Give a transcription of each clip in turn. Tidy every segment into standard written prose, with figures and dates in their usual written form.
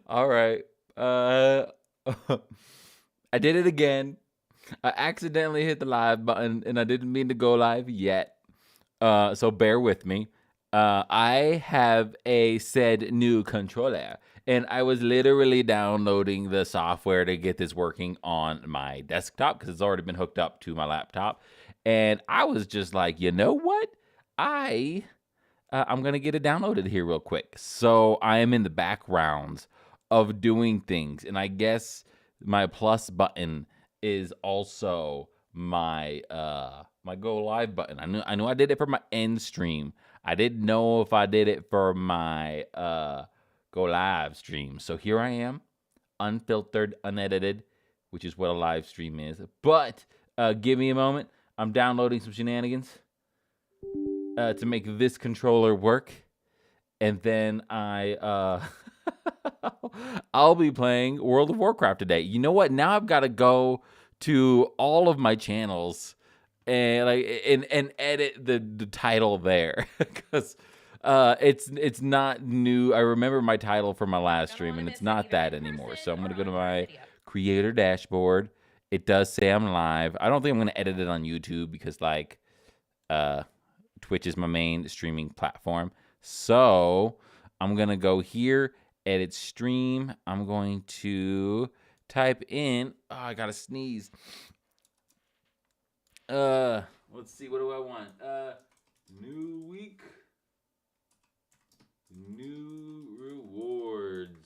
All right. Uh, I did it again. I accidentally hit the live button, and I didn't mean to go live yet. So bear with me. I have a said new controller, and I was literally downloading the software to get this working on my desktop because it's already been hooked up to my laptop. And I was just like, you know what? I'm gonna get it downloaded here real quick. So I am in the backgrounds of doing things, and I guess my plus button is also my go live button. I knew I did it for my end stream. I didn't know if I did it for my go live stream. So here I am, unfiltered, unedited, which is what a live stream is. But give me a moment. I'm downloading some shenanigans to make this controller work, and then I'll be playing World of Warcraft today. You know what? Now I've got to go to all of my channels and and edit the title there because it's not new. I remember my title from my last stream, and it's not that anymore. So I'm gonna go to my creator dashboard. It does say I'm live. I don't think I'm gonna edit it on YouTube because Twitch is my main streaming platform. So I'm going to go here, edit stream. I'm going to type in, I got to sneeze. Let's see, what do I want? New week, new rewards.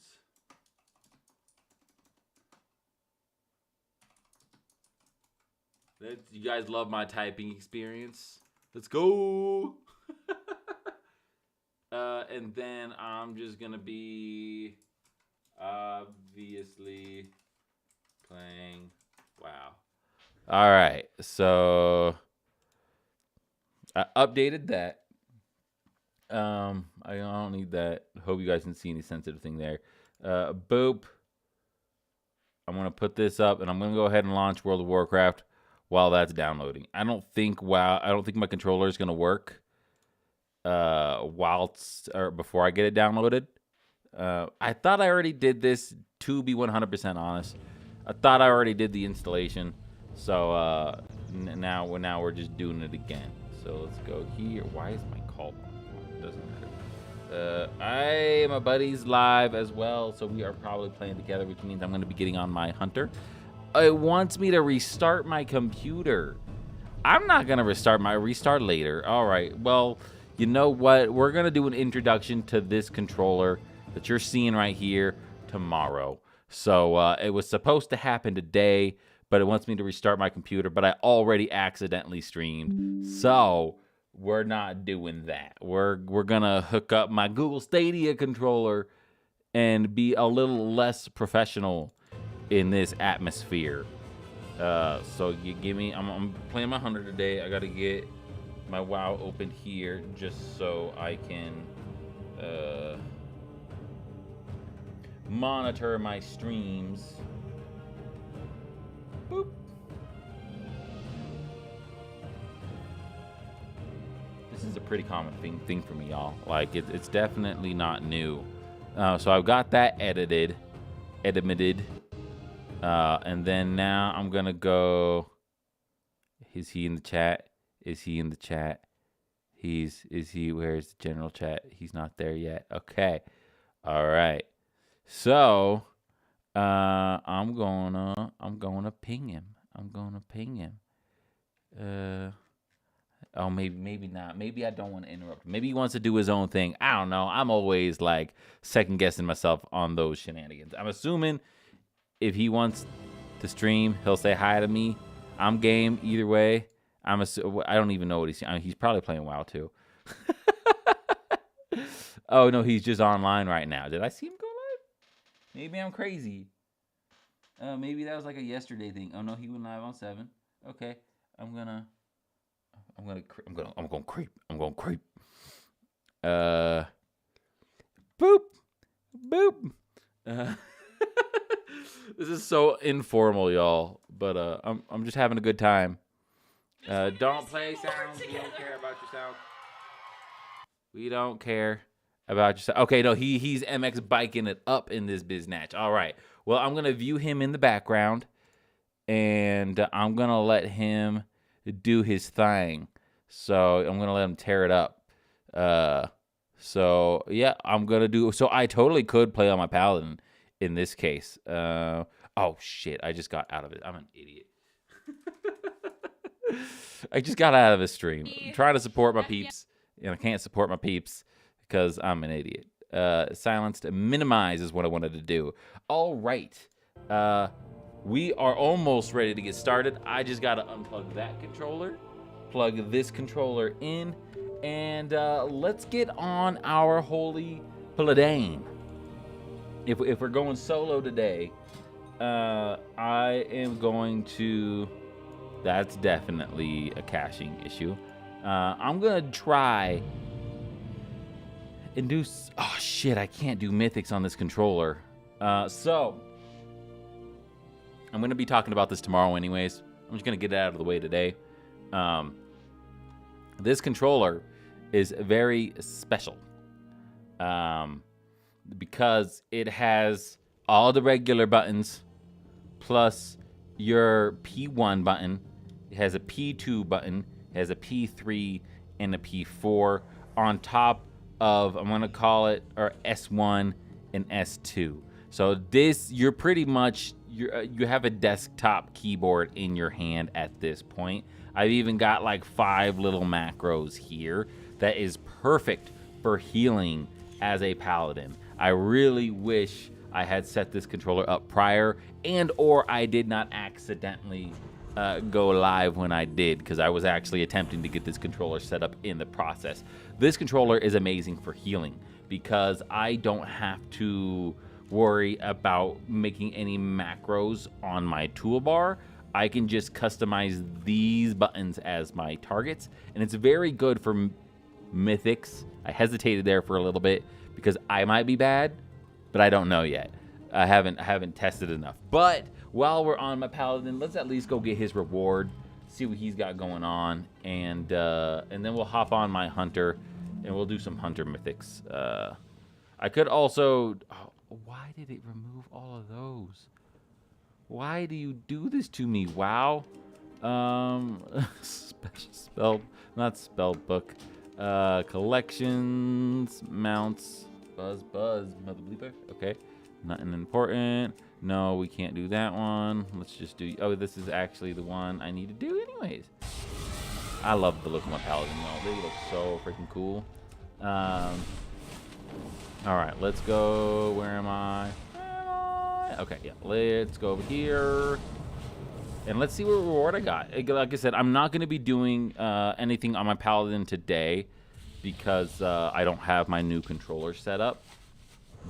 You guys love my typing experience? Let's go. And then I'm just going to be obviously playing WoW. All right. So I updated that. I don't need that. Hope you guys can see any sensitive thing there. Boop. I'm going to put this up, and I'm going to go ahead and launch World of Warcraft while that's downloading. I don't think my controller is going to work before I get it downloaded. I thought I already did this, to be 100% honest. I thought I already did the installation. So now we're just doing it again. So let's go here. Why is my call? It doesn't matter. My buddy's live as well, so we are probably playing together, which means I'm going to be getting on my hunter. It wants me to restart my computer. I'm not going to restart later. All right. Well, you know what? We're going to do an introduction to this controller that you're seeing right here tomorrow. So it was supposed to happen today, but it wants me to restart my computer, but I already accidentally streamed. So we're not doing that. We're going to hook up my Google Stadia controller and be a little less professional in this atmosphere. So you give me, I'm playing my hunter today. I got to get my WoW open here just so I can monitor my streams. Boop. This is a pretty common thing for me, y'all. Like it's definitely not new. So I've got that edited. And then now I'm gonna go. Is he in the chat? Is he in the chat? Is he? Where's the general chat? He's not there yet. Okay. All right. So I'm gonna ping him. Oh, maybe not. Maybe I don't want to interrupt him. Maybe he wants to do his own thing. I don't know. I'm always like second guessing myself on those shenanigans. I'm assuming if he wants to stream, he'll say hi to me. I'm game either way. I don't even know what he's probably playing WoW too. Oh no, he's just online right now. Did I see him go live? Maybe I'm crazy. Maybe that was like a yesterday thing. Oh no, he went live on 7. Okay, I'm gonna creep. Boop. This is so informal, y'all. But I'm just having a good time. Don't play sounds. We don't care about your sound. We don't care. about yourself. Okay, no, he's MX biking it up in this biznatch. All right. Well, I'm gonna view him in the background, and I'm gonna let him do his thing. So I'm gonna let him tear it up. So yeah, I'm gonna do. So I totally could play on my paladin in this case. Oh shit! I just got out of it. I'm an idiot. I just got out of a stream. I'm trying to support my peeps, and I can't support my peeps because I'm an idiot. Silenced, minimize is what I wanted to do. All right. We are almost ready to get started. I just got to unplug that controller, plug this controller in, and let's get on our holy playin. If we're going solo today, I am going to... That's definitely a caching issue. I'm going to try and do... Oh, shit, I can't do mythics on this controller. So, I'm going to be talking about this tomorrow anyways. I'm just going to get it out of the way today. This controller is very special. Because it has all the regular buttons plus your P1 button. It has a P2 button, it has a P3 and a P4 on top of, I'm gonna call it, or S1 and S2. So this, you're pretty much, you have a desktop keyboard in your hand at this point. I've even got like 5 little macros here that is perfect for healing as a paladin. I really wish I had set this controller up prior, and or I did not accidentally go live when I did, because I was actually attempting to get this controller set up in the process. This controller is amazing for healing because I don't have to worry about making any macros on my toolbar. I can just customize these buttons as my targets, and it's very good for mythics. I hesitated there for a little bit because I might be bad, but I don't know yet. I haven't tested enough. But while we're on my paladin, let's at least go get his reward, see what he's got going on, and then we'll hop on my hunter, and we'll do some hunter mythics. I could also... Oh, why did it remove all of those? Why do you do this to me? Wow. Special spell, not spell book. Collections, mounts, buzz, mother bleeper. Okay, nothing important. No, we can't do that one. Let's just do... Oh, this is actually the one I need to do anyways. I love the look of my paladin though. They look so freaking cool. All right, let's go. Where am I? Okay, yeah, let's go over here. And let's see what reward I got. Like I said, I'm not going to be doing anything on my paladin today because I don't have my new controller set up.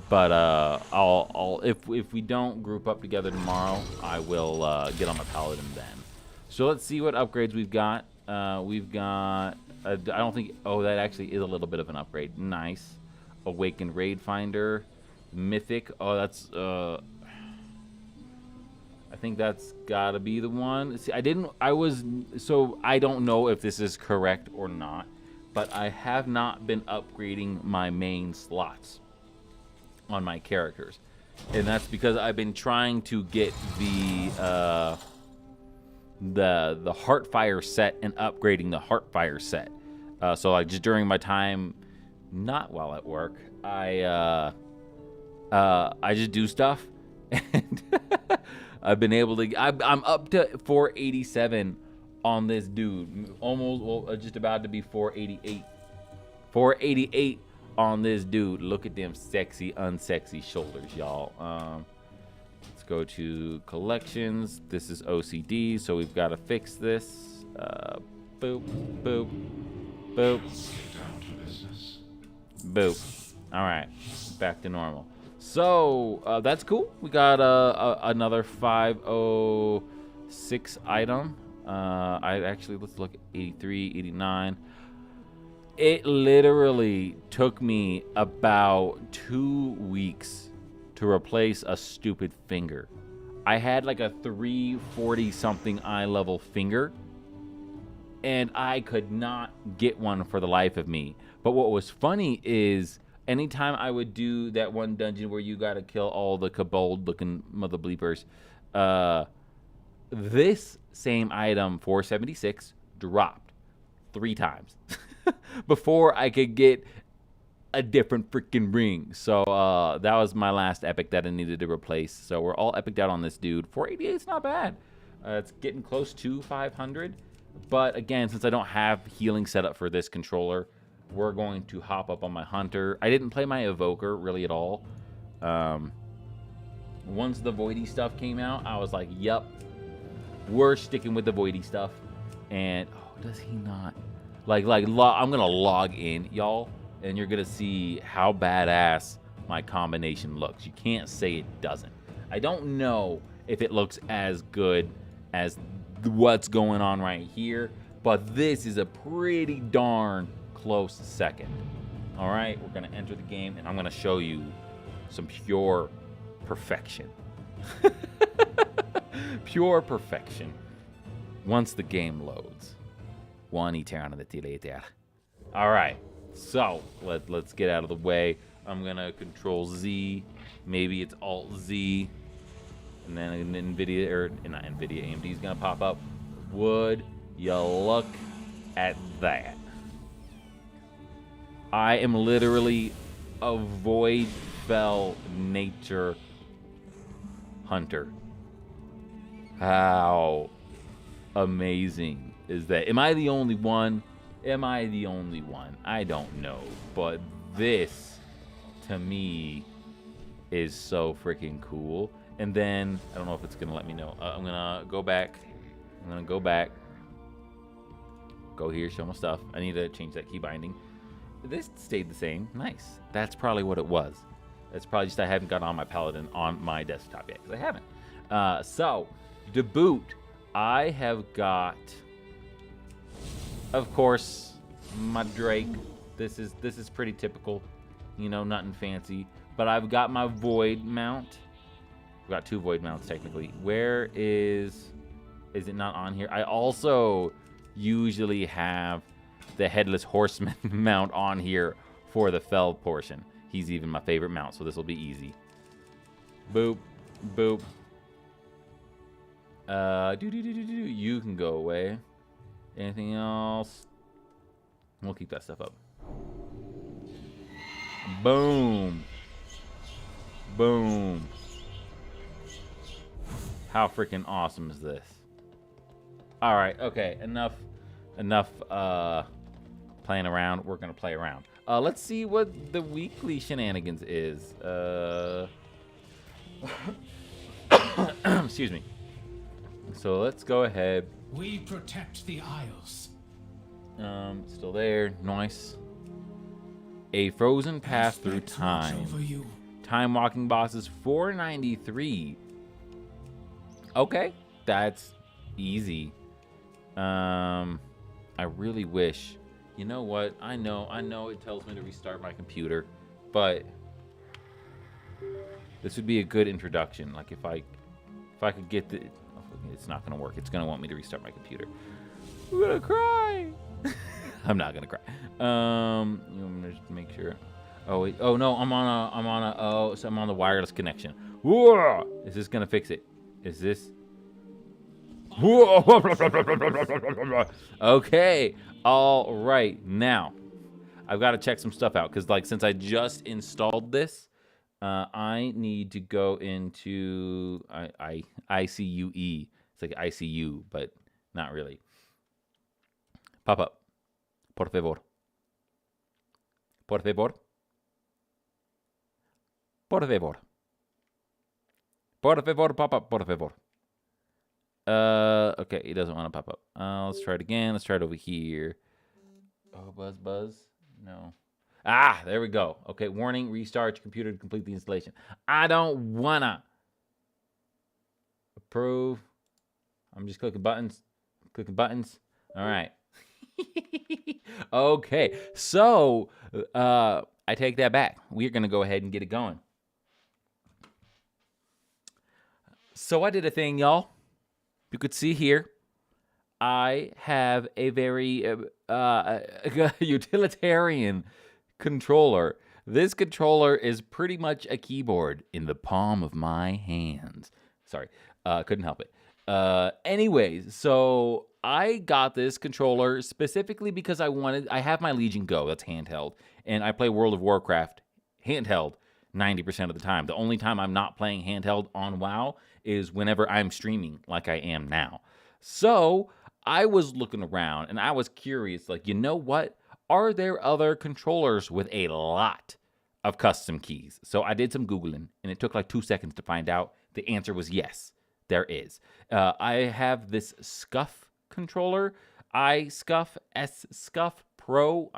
But I'll if we don't group up together tomorrow, I will get on my paladin then. So let's see what upgrades we've got. We've got... I don't think... Oh, that actually is a little bit of an upgrade. Nice. Awakened Raid Finder. Mythic. Oh, that's... I think that's gotta be the one. See, so I don't know if this is correct or not, but I have not been upgrading my main slots on my characters, and that's because I've been trying to get the Heartfire set and upgrading the Heartfire set. So like just during my time, not while at work, I just do stuff, and I've been able to... I'm up to 487 on this dude. Almost, well, just about to be 488. 488 on this dude. Look at them sexy, unsexy shoulders, y'all. Let's go to collections. This is OCD, so we've got to fix this. Boop, boop, boop, boop. All right, back to normal. So that's cool. We got another 506 item. Let's look at 83, 89. It literally took me about 2 weeks to replace a stupid finger. I had like a 340 something eye level finger, and I could not get one for the life of me. But what was funny is, anytime I would do that one dungeon where you got to kill all the kobold-looking mother bleepers, this same item, 476, dropped 3 times before I could get a different freaking ring. So that was my last epic that I needed to replace. So we're all epicked out on this dude. 488 is not bad. It's getting close to 500. But again, since I don't have healing set up for this controller, we're going to hop up on my hunter. I didn't play my evoker really at all. Once the Voidy stuff came out, I was like, yep, we're sticking with the Voidy stuff. And oh, does he not? I'm gonna log in, y'all, and you're gonna see how badass my combination looks. You can't say it doesn't. I don't know if it looks as good as what's going on right here, but this is a pretty darn close second. All right, we're gonna enter the game, and I'm gonna show you some pure perfection. Pure perfection. Once the game loads. One eternity later. All right, so let's get out of the way. I'm gonna Control Z. Maybe it's Alt Z. And then NVIDIA, or not NVIDIA, AMD is gonna pop up. Would you look at that? I am literally a void fell nature hunter. How amazing is that? Am I the only one? Am I the only one? I don't know. But this, to me, is so freaking cool. And then, I don't know if it's going to let me know. I'm going to go back. Go here, show my stuff. I need to change that key binding. This stayed the same. Nice. That's probably what it was. It's probably just I haven't got on my Paladin on my desktop yet, because I haven't. So, to boot, I have got, of course, my Drake. This is pretty typical. You know, nothing fancy. But I've got my Void mount. I've got 2 Void mounts, technically. Where is it not on here? I also usually have the Headless Horseman mount on here for the Fell portion. He's even my favorite mount, so this will be easy. Boop, boop. You can go away. Anything else? We'll keep that stuff up. Boom. Boom. How freaking awesome is this? All right, okay, enough playing around. We're gonna play around. Let's see what the weekly shenanigans is. Excuse me. So let's go ahead. We protect the Isles. Still there. Nice. A frozen path through time. Time walking bosses 493. Okay, that's easy. I really wish. You know what? I know it tells me to restart my computer, but this would be a good introduction. Like if I could get the, it's not gonna work. It's gonna want me to restart my computer. I'm gonna cry. I'm not gonna cry. I'm gonna just make sure. Oh wait. Oh no, I'm on the wireless connection. Whoa! Is this gonna fix it? Is this? Okay. All right. Now, I've got to check some stuff out because, like, since I just installed this, I need to go into ICUE. It's like ICU, but not really. Pop up. Por favor. Por favor. Por favor. Por favor, pop up. Por favor. Okay, it doesn't want to pop up. Let's try it again. Let's try it over here. Oh, buzz. No. Ah, there we go. Okay, warning, restart your computer to complete the installation. I don't wanna. Approve. I'm just clicking buttons. All right. Okay, so I take that back. We're gonna go ahead and get it going. So I did a thing, y'all. You could see here, I have a very utilitarian controller. This controller is pretty much a keyboard in the palm of my hands. Sorry, couldn't help it. Anyways, so I got this controller specifically because I have my Legion Go, that's handheld, and I play World of Warcraft handheld 90% of the time. The only time I'm not playing handheld on WoW is whenever I'm streaming like I am now. So I was looking around and I was curious, like, you know what? Are there other controllers with a lot of custom keys? So I did some Googling and it took like 2 seconds to find out. The answer was yes, there is. I have this Scuff controller, Scuff Pro.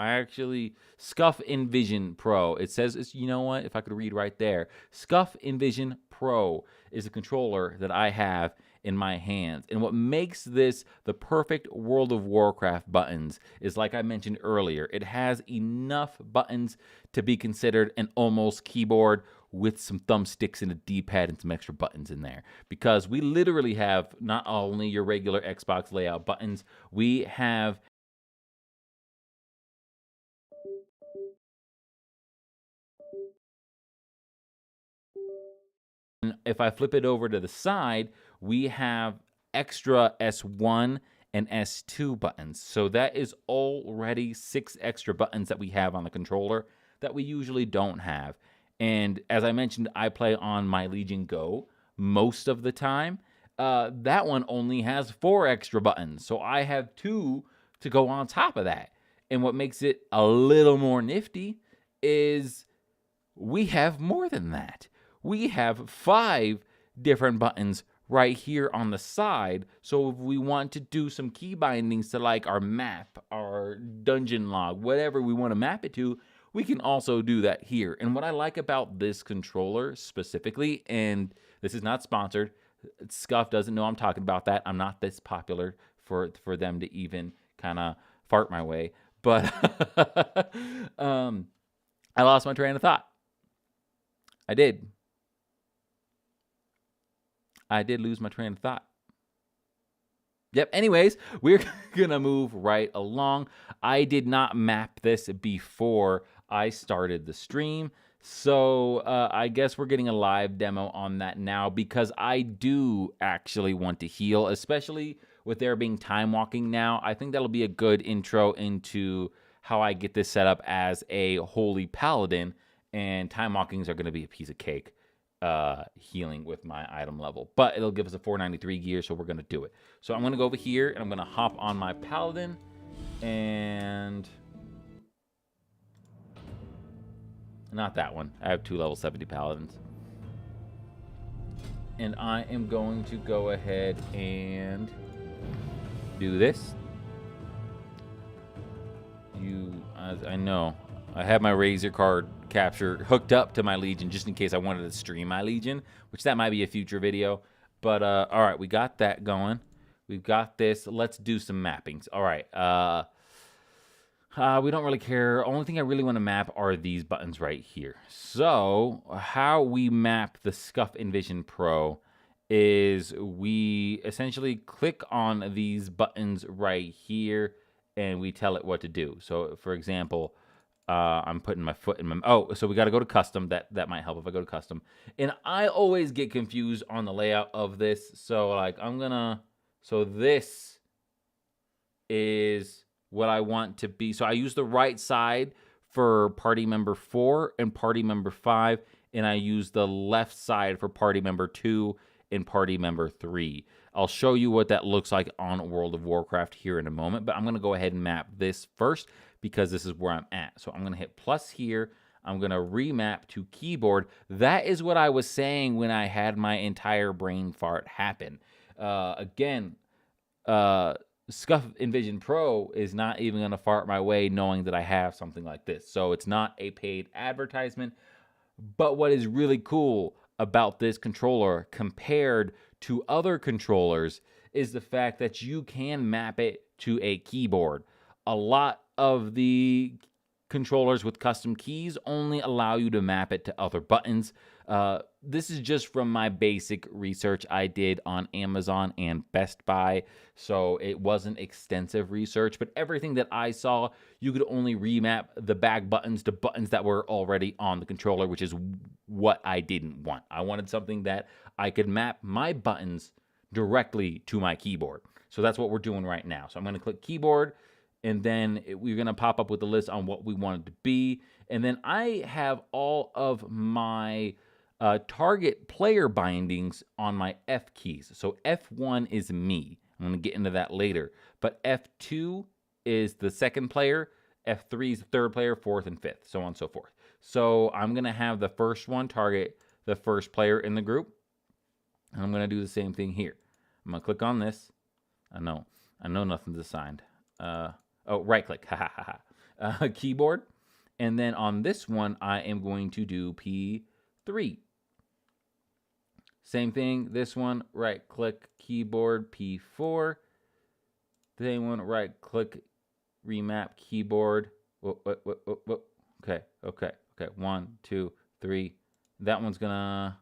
Scuff Envision Pro. It says, you know what? If I could read right there, Scuff Envision Pro is a controller that I have in my hands. And what makes this the perfect World of Warcraft buttons is, like I mentioned earlier, it has enough buttons to be considered an almost keyboard with some thumbsticks and a D-pad and some extra buttons in there. Because we literally have not only your regular Xbox layout buttons, we have if I flip it over to the side, we have extra S1 and S2 buttons. So that is already 6 extra buttons that we have on the controller that we usually don't have. And as I mentioned, I play on my Legion Go most of the time. That one only has 4 extra buttons. So I have 2 to go on top of that. And what makes it a little more nifty is we have more than that. We have 5 different buttons right here on the side. So if we want to do some key bindings to like our map, our dungeon log, whatever we want to map it to, we can also do that here. And what I like about this controller specifically, and this is not sponsored, Scuff doesn't know I'm talking about that. I'm not this popular for them to even kind of fart my way. But I lost my train of thought. I did lose my train of thought. Yep, anyways, we're going to move right along. I did not map this before I started the stream, so I guess we're getting a live demo on that now because I do actually want to heal, especially with there being time walking now. I think that'll be a good intro into how I get this set up as a holy paladin, and time walkings are going to be a piece of cake. Healing with my item level, but it'll give us a 493 gear, so we're gonna do it. So I'm gonna go over here and I'm gonna hop on my paladin, and not that one. I have 2 level 70 paladins, and I am going to go ahead and do this. As I know, I have my Razor card capture hooked up to my Legion just in case I wanted to stream my Legion, which that might be a future video. But all right, we got that going. We've got this. Let's do some mappings. All right. We don't really care. Only thing I really want to map are these buttons right here. So how we map the Scuff Envision Pro is we essentially click on these buttons right here and we tell it what to do. So for example, I'm putting my foot in my... so we got to go to custom. That might help if I go to custom. And I always get confused on the layout of this. So like so this is what I want to be. So I use the right side for party member 4 and party member 5. And I use the left side for party member 2 and party member 3. I'll show you what that looks like on World of Warcraft here in a moment. But I'm going to go ahead and map this first, because this is where I'm at. So I'm going to hit plus here. I'm going to remap to keyboard. That is what I was saying when I had my entire brain fart happen. Again, Scuff Envision Pro is not even going to fart my way knowing that I have something like this. So it's not a paid advertisement. But what is really cool about this controller compared to other controllers is the fact that you can map it to a keyboard. A lot of the controllers with custom keys only allow you to map it to other buttons. This is just from my basic research I did on Amazon and Best Buy, so it wasn't extensive research, but everything that I saw, you could only remap the back buttons to buttons that were already on the controller, which is what I didn't want. I wanted something that I could map my buttons directly to my keyboard. So that's what we're doing right now. So I'm going to click keyboard, and then we're going to pop up with a list on what we want it to be. And then I have all of my target player bindings on my F keys. So F1 is me. I'm going to get into that later. But F2 is the second player. F3 is the third player, fourth and fifth, so on and so forth. So I'm going to have the first one target the first player in the group. And I'm going to do the same thing here. I'm going to click on this. I know nothing's assigned. Right click. Keyboard. And then on this one, I am going to do P3. Same thing. This one, right click, keyboard, P4. Same one, right click, remap keyboard. Okay. 1, 2, 3. That one's gonna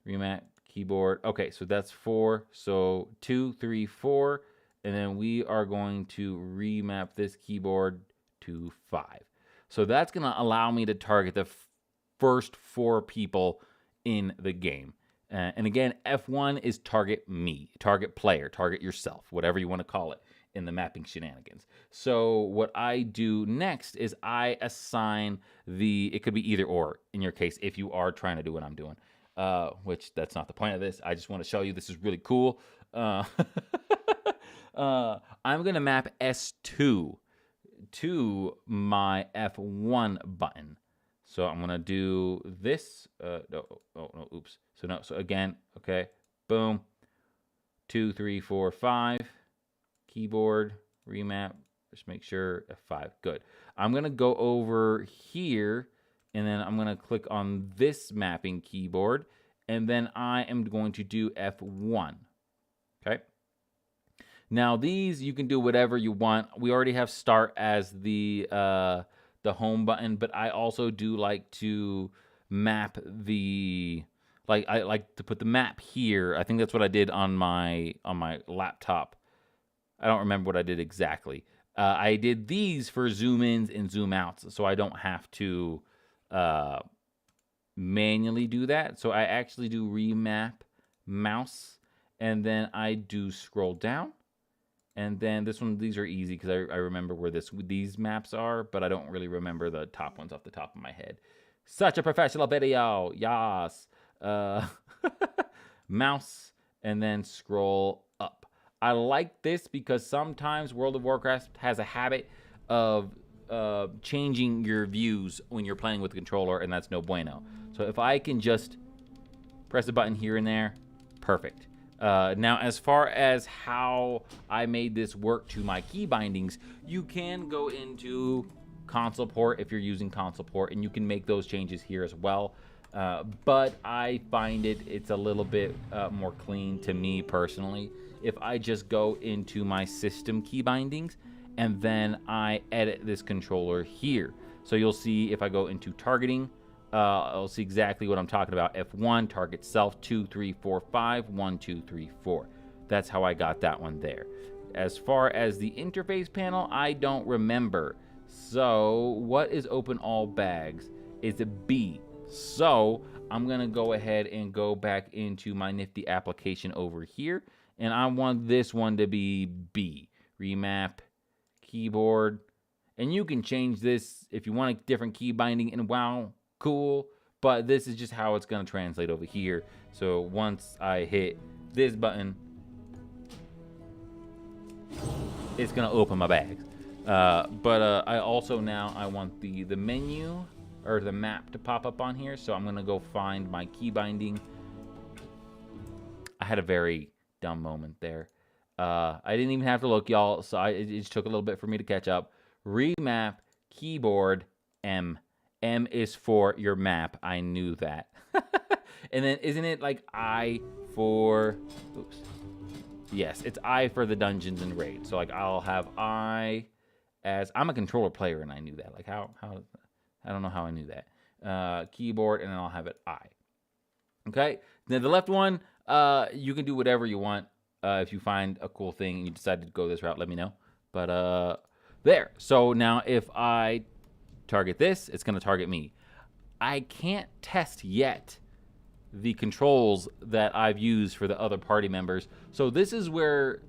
remap keyboard. Okay, so that's 4. So 2, 3, 4. And then we are going to remap this keyboard to 5. So that's going to allow me to target the first 4 people in the game. And again, F1 is target me, target player, target yourself, whatever you want to call it in the mapping shenanigans. So what I do next is I assign it could be either or in your case if you are trying to do what I'm doing. Which that's not the point of this. I just want to show you this is really cool. I'm going to map S2 to my F1 button. So I'm going to do this. Oops. So again, okay, boom. 2, 3, 4, 5. Keyboard, remap. Just make sure F5. Good. I'm going to go over here, and then I'm going to click on this mapping keyboard, and then I am going to do F1. Okay. Now these, you can do whatever you want. We already have start as the home button, but I also do like to map I like to put the map here. I think that's what I did on my laptop. I don't remember what I did exactly. I did these for zoom ins and zoom outs, so I don't have to manually do that. So I actually do remap mouse, and then I do scroll down. And then these are easy because I remember where these maps are, but I don't really remember the top ones off the top of my head. Such a professional video, yes. Mouse, and then scroll up. I like this because sometimes World of Warcraft has a habit of changing your views when you're playing with the controller, and that's no bueno. So if I can just press a button here and there, perfect. Now, as far as how I made this work to my key bindings, you can go into console port if you're using console port, and you can make those changes here as well. But I find it's a little bit more clean to me personally if I just go into my system key bindings and then I edit this controller here. So you'll see if I go into targeting, I'll see exactly what I'm talking about. F1, target self, 2, 3, 4, 5, 1, 2, 3, 4. That's how I got that one there. As far as the interface panel, I don't remember. So what is open all bags? It's a B. So I'm going to go ahead and go back into my nifty application over here. And I want this one to be B. Remap, keyboard. And you can change this if you want a different key binding. And wow, cool. But this is just how it's going to translate over here. So once I hit this button, it's going to open my bags. But I also now I want the menu or the map to pop up on here. So I'm going to go find my key binding. I had a very dumb moment there. I didn't even have to look, y'all. So it just took a little bit for me to catch up. Remap, keyboard, M. M is for your map. I knew that. And then isn't it like I for... Oops. Yes, it's I for the dungeons and raids. So like I'll have I as... I'm a controller player and I knew that. Like how I don't know how I knew that. keyboard, and then I'll have it I. Okay. Then the left one, you can do whatever you want. If you find a cool thing and you decide to go this route, let me know. But there. So now if I target this, it's going to target me. I can't test yet the controls that I've used for the other party members. So this is where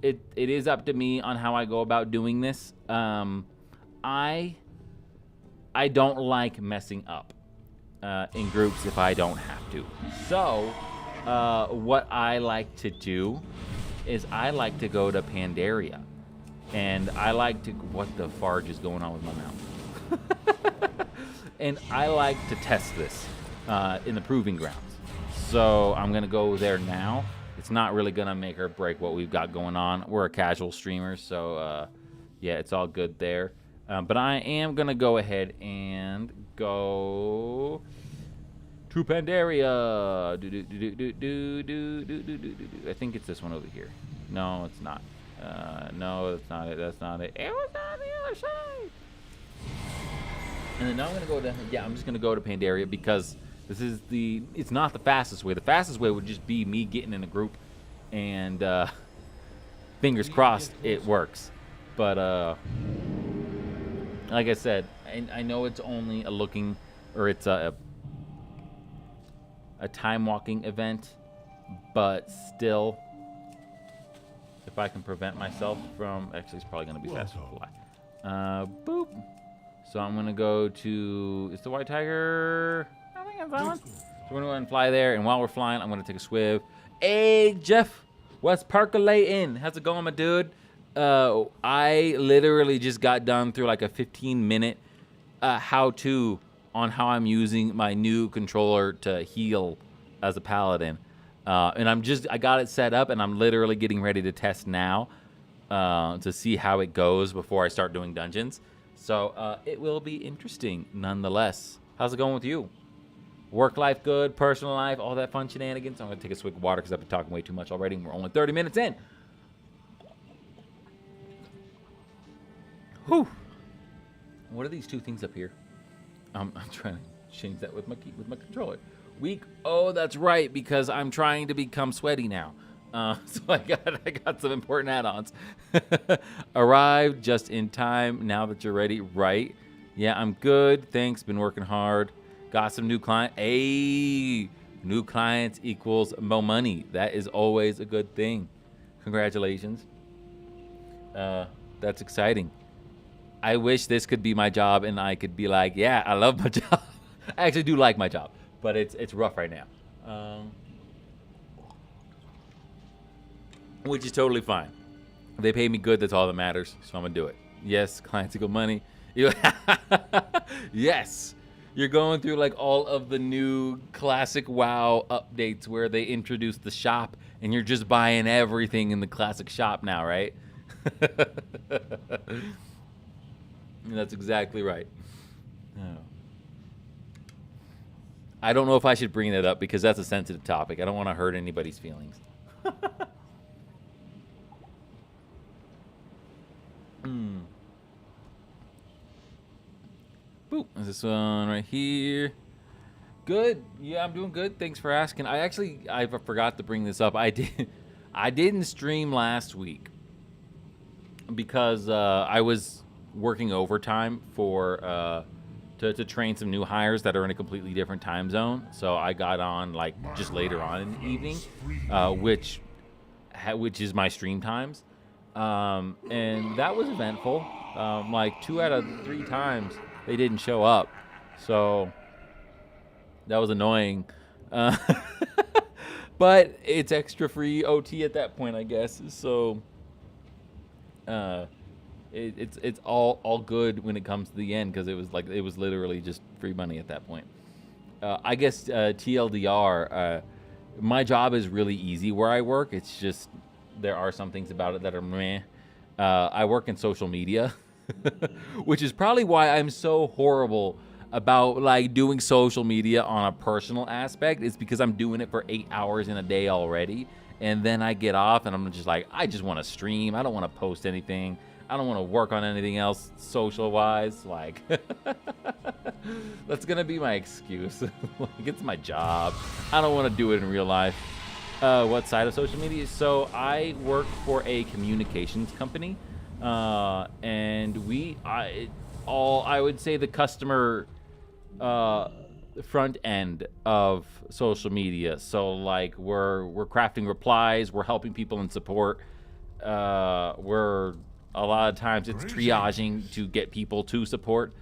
it is up to me on how I go about doing this. I don't like messing up in groups if I don't have to. So what I like to do is I like to go to Pandaria. And I like to... What the farge is going on with my mouth? And I like to test this in the proving grounds. So I'm going to go there now. It's not really going to make or break what we've got going on. We're a casual streamer, so yeah, it's all good there. But I am going to go ahead and go to Pandaria. I think it's this one over here. No, it's not. No, that's not it. That's not it. It was on the other side. And then now I'm going to go to... Yeah, I'm just going to go to Pandaria because this is the... It's not the fastest way. The fastest way would just be me getting in a group and fingers crossed it works. But like I said, I know it's only a looking... Or it's a time walking event, but still... If I can prevent myself from... Actually, it's probably going to be faster to fly. Boop. So I'm going to go to... Is the White Tiger... I think it's that one. So we're going to go ahead and fly there. And while we're flying, I'm going to take a swiv. Hey, Jeff. What's percolating? How's it going, my dude? I literally just got done through like a 15-minute how-to on how I'm using my new controller to heal as a paladin. And I got it set up, and I'm literally getting ready to test now to see how it goes before I start doing dungeons. So it will be interesting nonetheless. How's it going with you? Work life good, personal life, all that fun shenanigans. I'm going to take a swig of water because I've been talking way too much already, and we're only 30 minutes in. Whew. What are these two things up here? I'm trying to change that with my controller. Weak. Oh, that's right, because I'm trying to become sweaty now. So I got some important add-ons. Arrived just in time. Now that you're ready, right? Yeah, I'm good. Thanks. Been working hard. Got some new client. Hey, new clients equals more money. That is always a good thing. Congratulations. That's exciting. I wish this could be my job and I could be like, yeah, I love my job. I actually do like my job. But it's rough right now, which is totally fine. They pay me good. That's all that matters. So I'm gonna do it. Yes, clients equal money. Yes, you're going through like all of the new classic WoW updates where they introduce the shop, and you're just buying everything in the classic shop now, right? That's exactly right. Oh. I don't know if I should bring that up because that's a sensitive topic. I don't want to hurt anybody's feelings. Boop. Is this one right here? Good. Yeah, I'm doing good. Thanks for asking. I forgot to bring this up. I didn't stream last week because I was working overtime for to train some new hires that are in a completely different time zone. So I got on like just later on in the evening, which is my stream times, and that was eventful. Like 2 out of 3 times they didn't show up, so that was annoying. But it's extra free OT at that point, I guess. So it's all good when it comes to the end because it was literally just free money at that point. I guess TLDR, my job is really easy where I work. It's just there are some things about it that are meh. I work in social media, which is probably why I'm so horrible about like doing social media on a personal aspect. It's because I'm doing it for 8 hours in a day already, and then I get off and I'm just like, I just want to stream. I don't want to post anything. I don't want to work on anything else social wise. Like, that's gonna be my excuse. Like, it's my job. I don't want to do it in real life. What side of social media? So I work for a communications company, and I would say the customer front end of social media. So like we're crafting replies, we're helping people in support. We're a lot of times it's triaging to get people to support,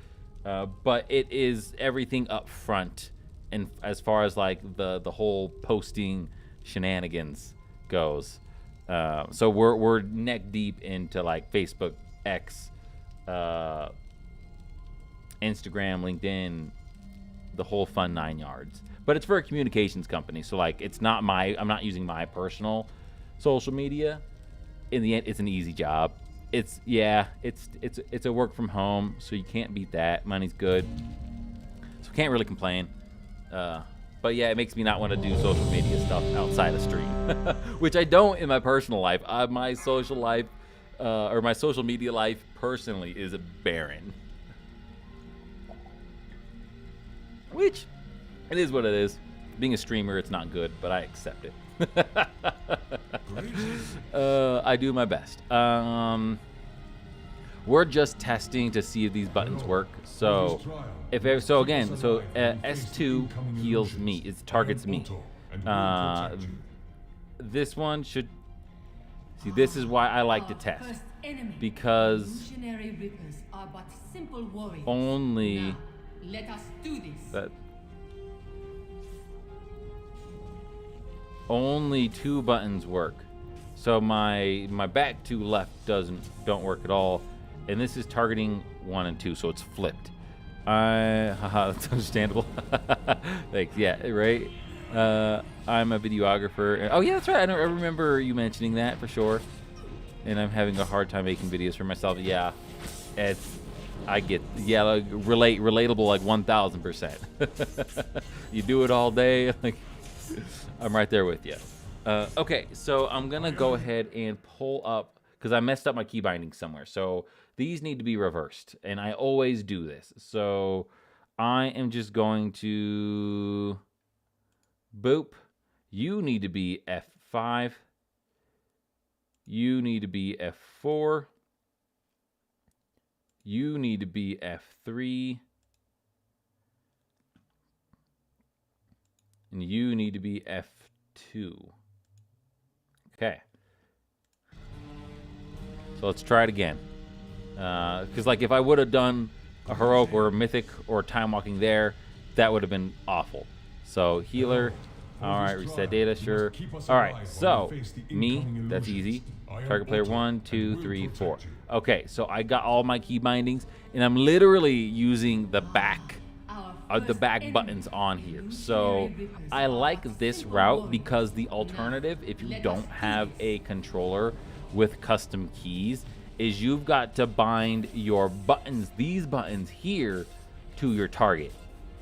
but it is everything up front, and as far as like the whole posting shenanigans goes. So we're neck deep into like Facebook, X, Instagram, LinkedIn, the whole fun 9 yards. But it's for a communications company, so like it's not I'm not using my personal social media. In the end, it's an easy job. It's a work from home, so you can't beat that. Money's good, so can't really complain. But yeah, it makes me not want to do social media stuff outside of stream, which I don't in my personal life. My social life, or my social media life personally, is barren. Which, it is what it is. Being a streamer, it's not good, but I accept it. I do my best. We're just testing to see if these buttons work. So, S2 heals me. It targets me. This one should. See, this is why I like to test, because only. Let us do this. Only 2 buttons work. So my back 2 left don't work at all, and this is targeting 1 and 2, so it's flipped. That's understandable. Thanks. Yeah, right. I'm a videographer. Oh yeah, that's right. I remember you mentioning that for sure. And I'm having a hard time making videos for myself. Yeah, I get like, relatable like 1000%. You do it all day, like I'm right there with you. Okay, so I'm gonna go ahead and pull up because I messed up my key binding somewhere. So these need to be reversed, and I always do this. So I am just going to boop. You need to be F5. You need to be F4. You need to be F3. And you need to be F2. Okay. So let's try it again. Because like if I would have done a heroic or a mythic or time walking there, that would have been awful. So healer. All right, reset data, sure. All right, so me, that's easy. Target player 1, 2, 3, 4. Okay, so I got all my key bindings, and I'm literally using the back buttons on here. So I like this route because the alternative, if you don't have a controller with custom keys, is you've got to bind your buttons, these buttons here, to your target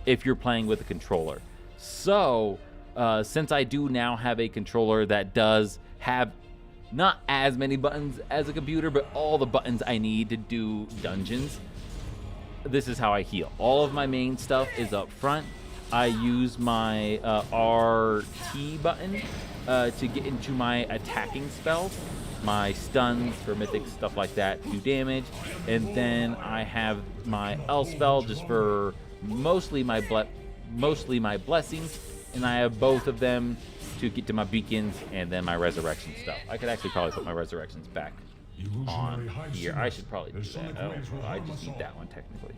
if you're playing with a controller. So since I do now have a controller that does have not as many buttons as a computer, but all the buttons I need to do dungeons, this is how I heal. All of my main stuff is up front. I use my RT button to get into my attacking spells, my stuns for mythic, stuff like that, to do damage. And then I have my L spell just for mostly my blessings, and I have both of them to get to my beacons and then my resurrection stuff. I could actually probably put my resurrections back on here. I should probably do that. I just need that one technically.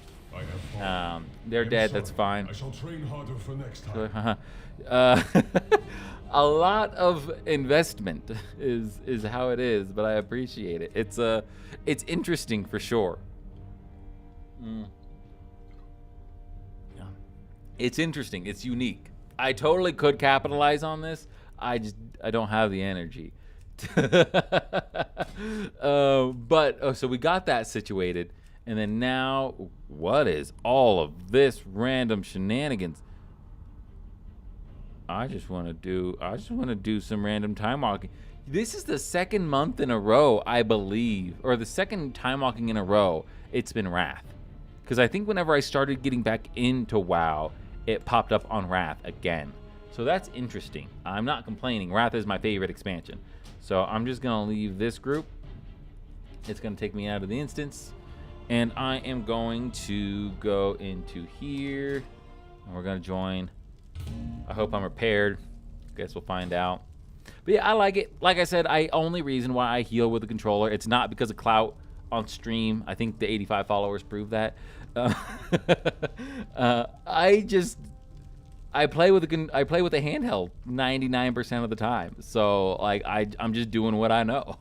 They're dead. That's fine. I shall train harder for next time. A lot of investment is how it is, but I appreciate it. It's interesting for sure. Yeah. It's interesting. It's unique. I totally could capitalize on this. I don't have the energy. So we got that situated, and then now what is all of this random shenanigans? I just want to do some random time walking. This is the second month in a row, I believe, or the second time walking in a row it's been Wrath. Because I think whenever I started getting back into WoW, it popped up on Wrath again. So that's interesting. I'm not complaining. Wrath is my favorite expansion. So I'm just going to leave this group. It's going to take me out of the instance. And I am going to go into here. And we're going to join. I hope I'm prepared. Guess we'll find out. But yeah, I like it. Like I said, only reason why I heal with the controller, it's not because of clout on stream. I think the 85 followers prove that. I play with the handheld 99% of the time. So like I'm just doing what I know.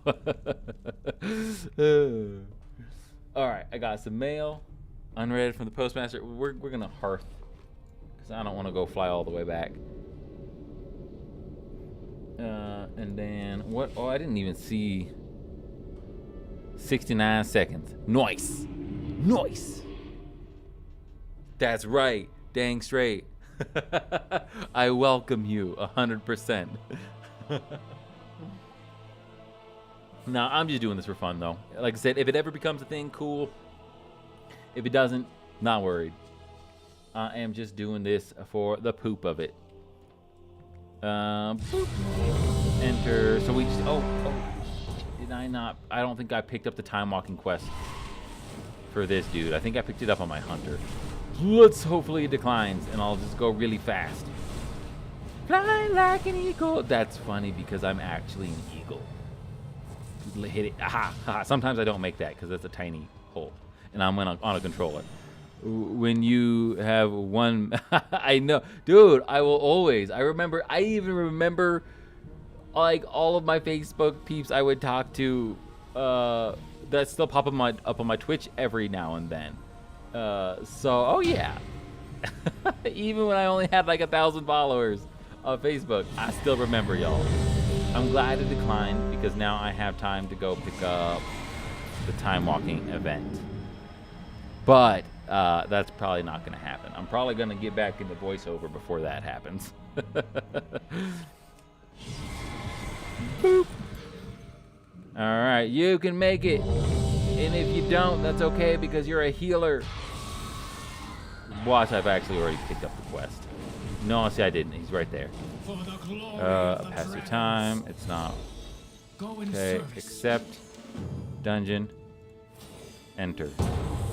All right, I got some mail. Unread from the postmaster. We're gonna hearth because I don't want to go fly all the way back. And then what? Oh, I didn't even see. 69 seconds. Nice. Nice. That's right. Dang straight. I welcome you 100%. Now, I'm just doing this for fun, though. Like I said, if it ever becomes a thing, cool. If it doesn't, not worried. I am just doing this for the poop of it. Boop. Enter. So we just... Oh. Did I not? I don't think I picked up the time walking quest for this dude. I think I picked it up on my hunter. Let's hopefully it declines and I'll just go really fast. Fly like an eagle. That's funny because I'm actually an eagle. Hit it. Aha, aha. Sometimes I don't make that because that's a tiny hole and I'm on a controller. When you have one, I know, dude, I will always, I even remember like all of my Facebook peeps I would talk to that still pop up on my Twitch every now and then. So, oh yeah. Even when I only had like 1,000 followers on Facebook, I still remember y'all. I'm glad it declined because now I have time to go pick up the time walking event. But that's probably not going to happen. I'm probably going to get back into voiceover before that happens. Boop. All right, you can make it. And if you don't, that's okay because you're a healer. Watch, I've actually already picked up the quest. No, see, I didn't. He's right there. Pass your time. It's not. Okay, accept. Dungeon. Enter.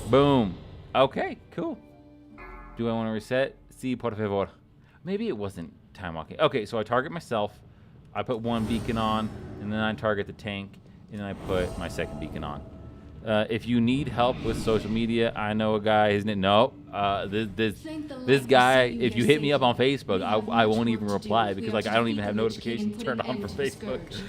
Boom. Okay, cool. Do I want to reset? Sí, por favor. Maybe it wasn't time walking. Okay, so I target myself. I put one beacon on, and then I target the tank, and then I put my second beacon on. If you need help with social media, I know a guy. His name, this guy. If you hit me up on Facebook, I won't even reply because like I don't even have notifications turned on for Facebook.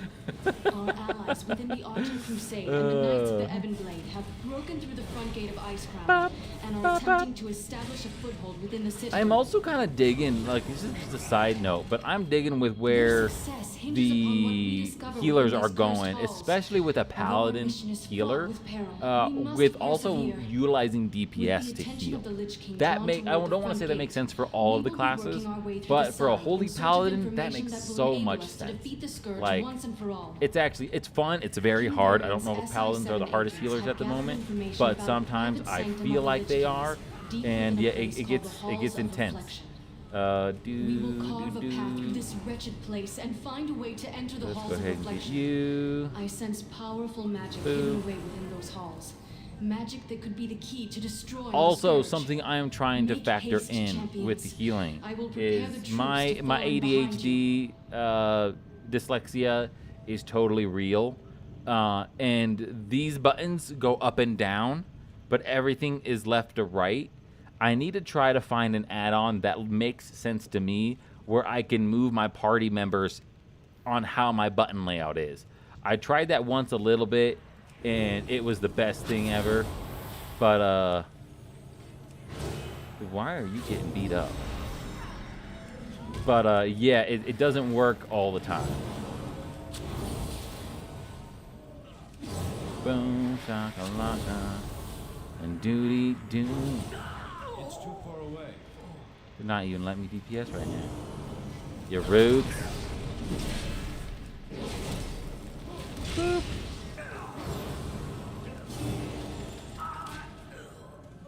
Our allies within the Argent Crusade and the Knights of the Ebonblade have broken through the front gate of Icecrown and are attempting to establish a foothold within the city. I'm also kind of digging, like this is just a side note, but I'm digging with where the healers are going, especially with a paladin healer, with also utilizing DPS to heal. That I don't want to say that makes sense for all of the classes, but for a holy paladin, that makes so much sense. Like, it's fun. It's very hard. I don't know if paladins are the hardest healers at the moment, but sometimes I feel like they are, and yeah, it gets intense. We will carve a path through this wretched place and find a way to enter the halls of reflection. I sense powerful magic hidden away within those halls. Magic that could be the key to destroying also, something I am trying to factor in with the healing is my ADHD dyslexia is totally real, and these buttons go up and down, but everything is left to right. I need to try to find an add-on that makes sense to me where I can move my party members on how my button layout is. I tried that once a little bit, and it was the best thing ever. But, why are you getting beat up? But, yeah, it doesn't work all the time. Boom, shakalaka, and doody-doo. It's too far away. They're not even letting me DPS right now. You're rude. Boop.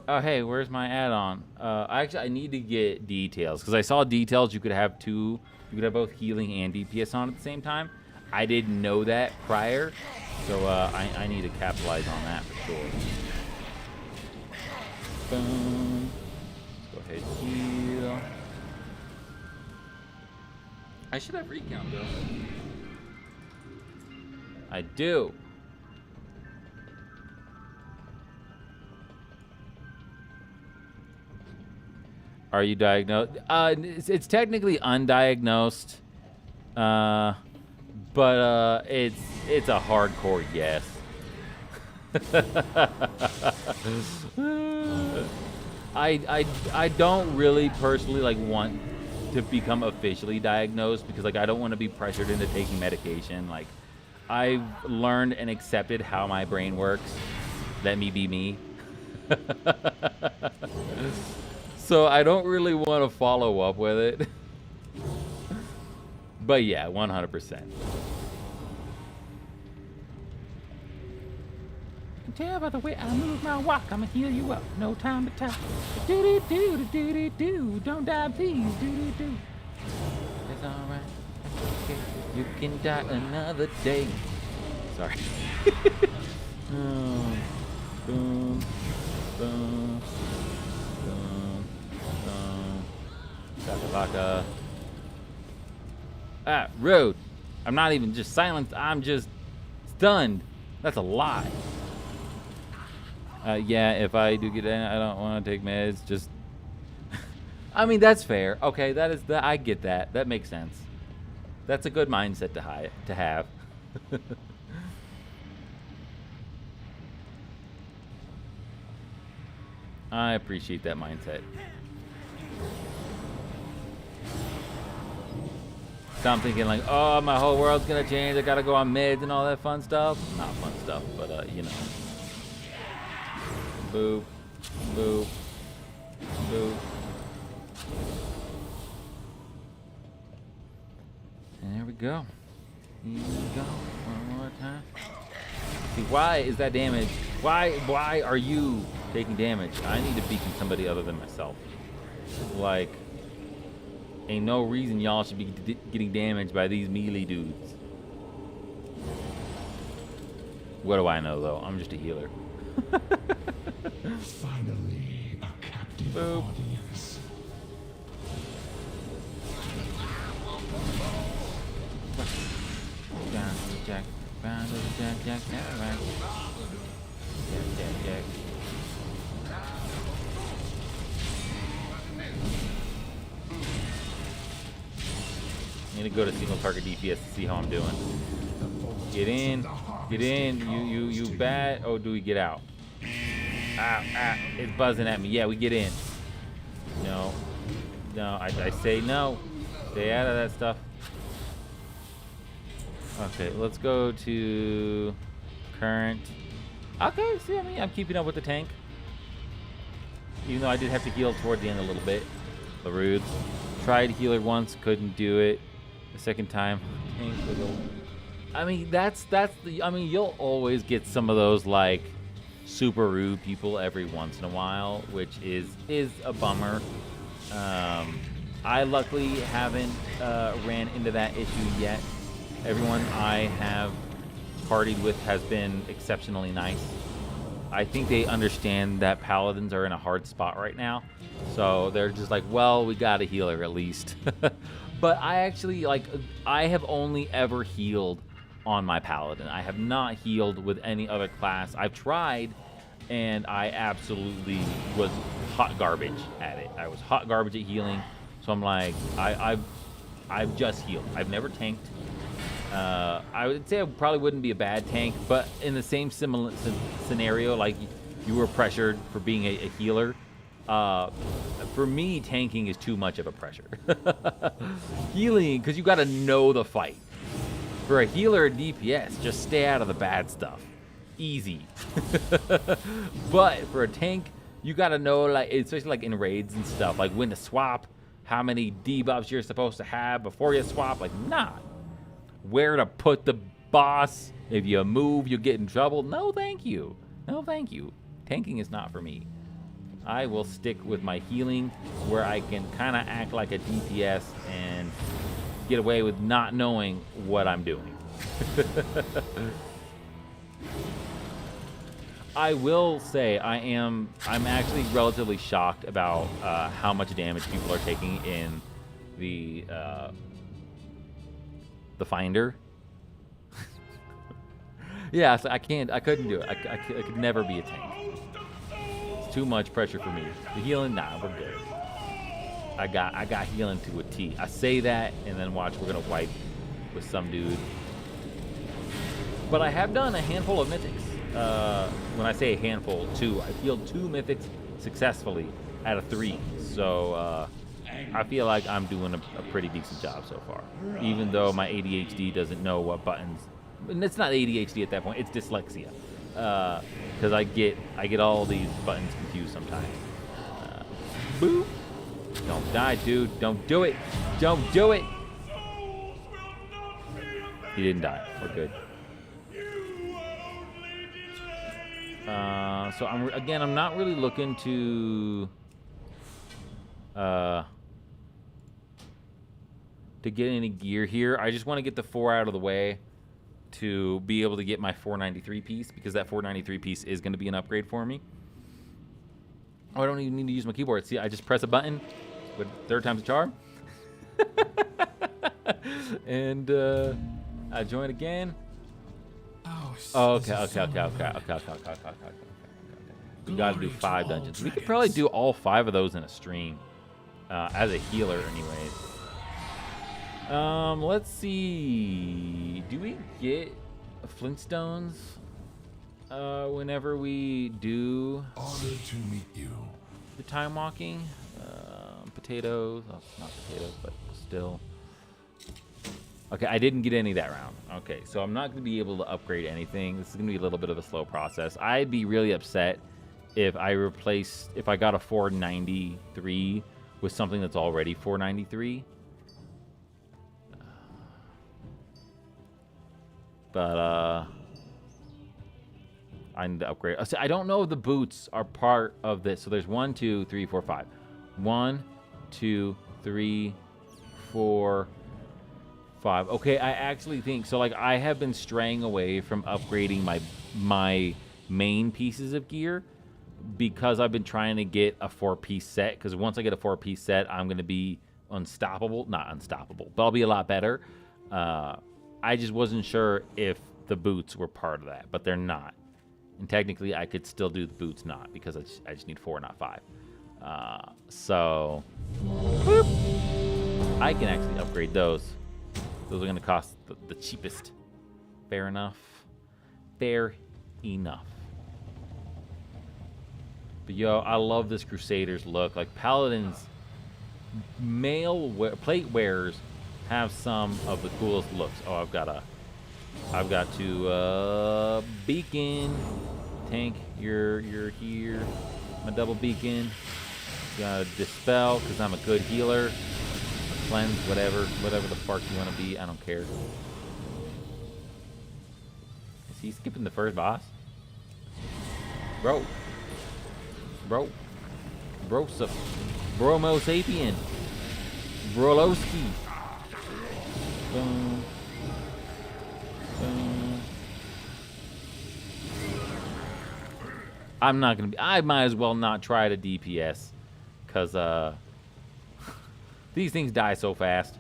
Oh, hey, where's my add-on? I need to get details because I saw details. You could have two. You could have both healing and DPS on at the same time. I didn't know that prior, so I need to capitalize on that for sure. Boom. Let's go ahead and heal. I should have recount though. I do. Are you diagnosed? It's technically undiagnosed, but it's a hardcore yes. I don't really personally like want to become officially diagnosed because like I don't want to be pressured into taking medication. Like I've learned and accepted how my brain works. Let me be me. So I don't really want to follow up with it. But yeah, 100%. Tell by the way I move my walk, I'ma heal you up. No time to talk. Do do do do do do. Don't die, please. Do do do. It's alright. Okay. You can die another day. Sorry. Boom. Boom. Boom. Shaka. Ah, rude. I'm not even just silenced. I'm just stunned. That's a lie. Yeah, if I do get in, I don't want to take meds. Just, I mean, that's fair. Okay, that is that. I get that. That makes sense. That's a good mindset to have. I appreciate that mindset. So I'm thinking like, oh, my whole world's gonna change. I gotta go on meds and all that fun stuff. Not fun stuff, but you know. Boop, boop, boop. And there we go. Here we go. One more time. See, why is that damage? Why are you taking damage? I need to beacon somebody other than myself. Like, ain't no reason y'all should be getting damaged by these melee dudes. What do I know, though? I'm just a healer. Finally, a captive Boop. audience. Jack, Jack, Jack. I need to go to single target DPS to see how I'm doing. Get in, you bad. Oh, do we get out? Ah, it's buzzing at me. Yeah, we get in. No, I say no. Stay out of that stuff. Okay, let's go to current. Okay, see, I mean, I'm keeping up with the tank. Even though I did have to heal toward the end a little bit. LaRude. Tried healer once, couldn't do it. The second time, tank was I mean, that's the. I mean, you'll always get some of those like super rude people every once in a while, which is a bummer. I luckily haven't ran into that issue yet. Everyone I have partied with has been exceptionally nice. I think they understand that paladins are in a hard spot right now, so they're just like, well, we got a healer at least. But I actually I have only ever healed on my paladin. I have not healed with any other class. I've tried, and I absolutely was hot garbage at it. I was hot garbage at healing, so I'm like, I've just healed. I've never tanked. I would say I probably wouldn't be a bad tank, but in the same similar scenario, like you were pressured for being a healer. For me, tanking is too much of a pressure. Healing, because you got to know the fight. For a healer at DPS, just stay out of the bad stuff. Easy. But for a tank, you got to know, like, especially like in raids and stuff, like when to swap, how many debuffs you're supposed to have before you swap. Like, nah. Where to put the boss. If you move, you get in trouble. No, thank you. No, thank you. Tanking is not for me. I will stick with my healing where I can kind of act like a DPS and get away with not knowing what I'm doing. I will say I'm actually relatively shocked about how much damage people are taking in the Finder. Yeah, so I couldn't do it. I could never be a tank. It's too much pressure for me. The healing, nah, we're good. I got healing to a T. I say that, and then watch, we're gonna wipe with some dude. But I have done a handful of mythics. When I say a handful, 2. I healed 2 mythics successfully out of 3. So I feel like I'm doing a pretty decent job so far. Even though my ADHD doesn't know what buttons. And it's not ADHD at that point, it's dyslexia. Because I get all these buttons confused sometimes. Boop. Don't die, dude. Don't do it. Don't do it. He didn't die. We're good. So I'm not really looking to get any gear here. I just want to get the 4 out of the way to be able to get my 493 piece, because that 493 piece is going to be an upgrade for me. Oh, I don't even need to use my keyboard. See, I just press a button with 3rd time's a charm. And I join again. Oh, okay. We gotta do 5 dungeons. We could probably do all 5 of those in a stream. As a healer, anyways. Let's see. Do we get Flintstones whenever we do Honored to meet you. the time walking? Potatoes. Oh, not potatoes, but still. Okay, I didn't get any that round. Okay, so I'm not going to be able to upgrade anything. This is going to be a little bit of a slow process. I'd be really upset if I got a 493 with something that's already 493. But I need to upgrade. I don't know if the boots are part of this. So there's 1, 2, 3, 4, 5. 1, 2, 3, 4, 5. Okay, I actually think so. Like, I have been straying away from upgrading my main pieces of gear because I've been trying to get a 4-piece set. Because once I get a 4-piece set, I'm going to be unstoppable. Not unstoppable, but I'll be a lot better. I just wasn't sure if the boots were part of that, but they're not. And technically, I could still do the boots not, because I just need 4, not 5. So, whoop, I can actually upgrade those. Those are going to cost the cheapest. Fair enough. Fair enough. But yo, I love this Crusaders look. Like, Paladins, male plate wearers have some of the coolest looks. Oh, I've got to beacon. Tank, you're here. My double beacon. Gotta dispel because I'm a good healer. Cleanse, whatever the fuck you want to be. I don't care. Is he skipping the first boss? Bro, Bromo Sapien, Brolowski. Boom. Boom. I might as well not try to DPS, because these things die so fast.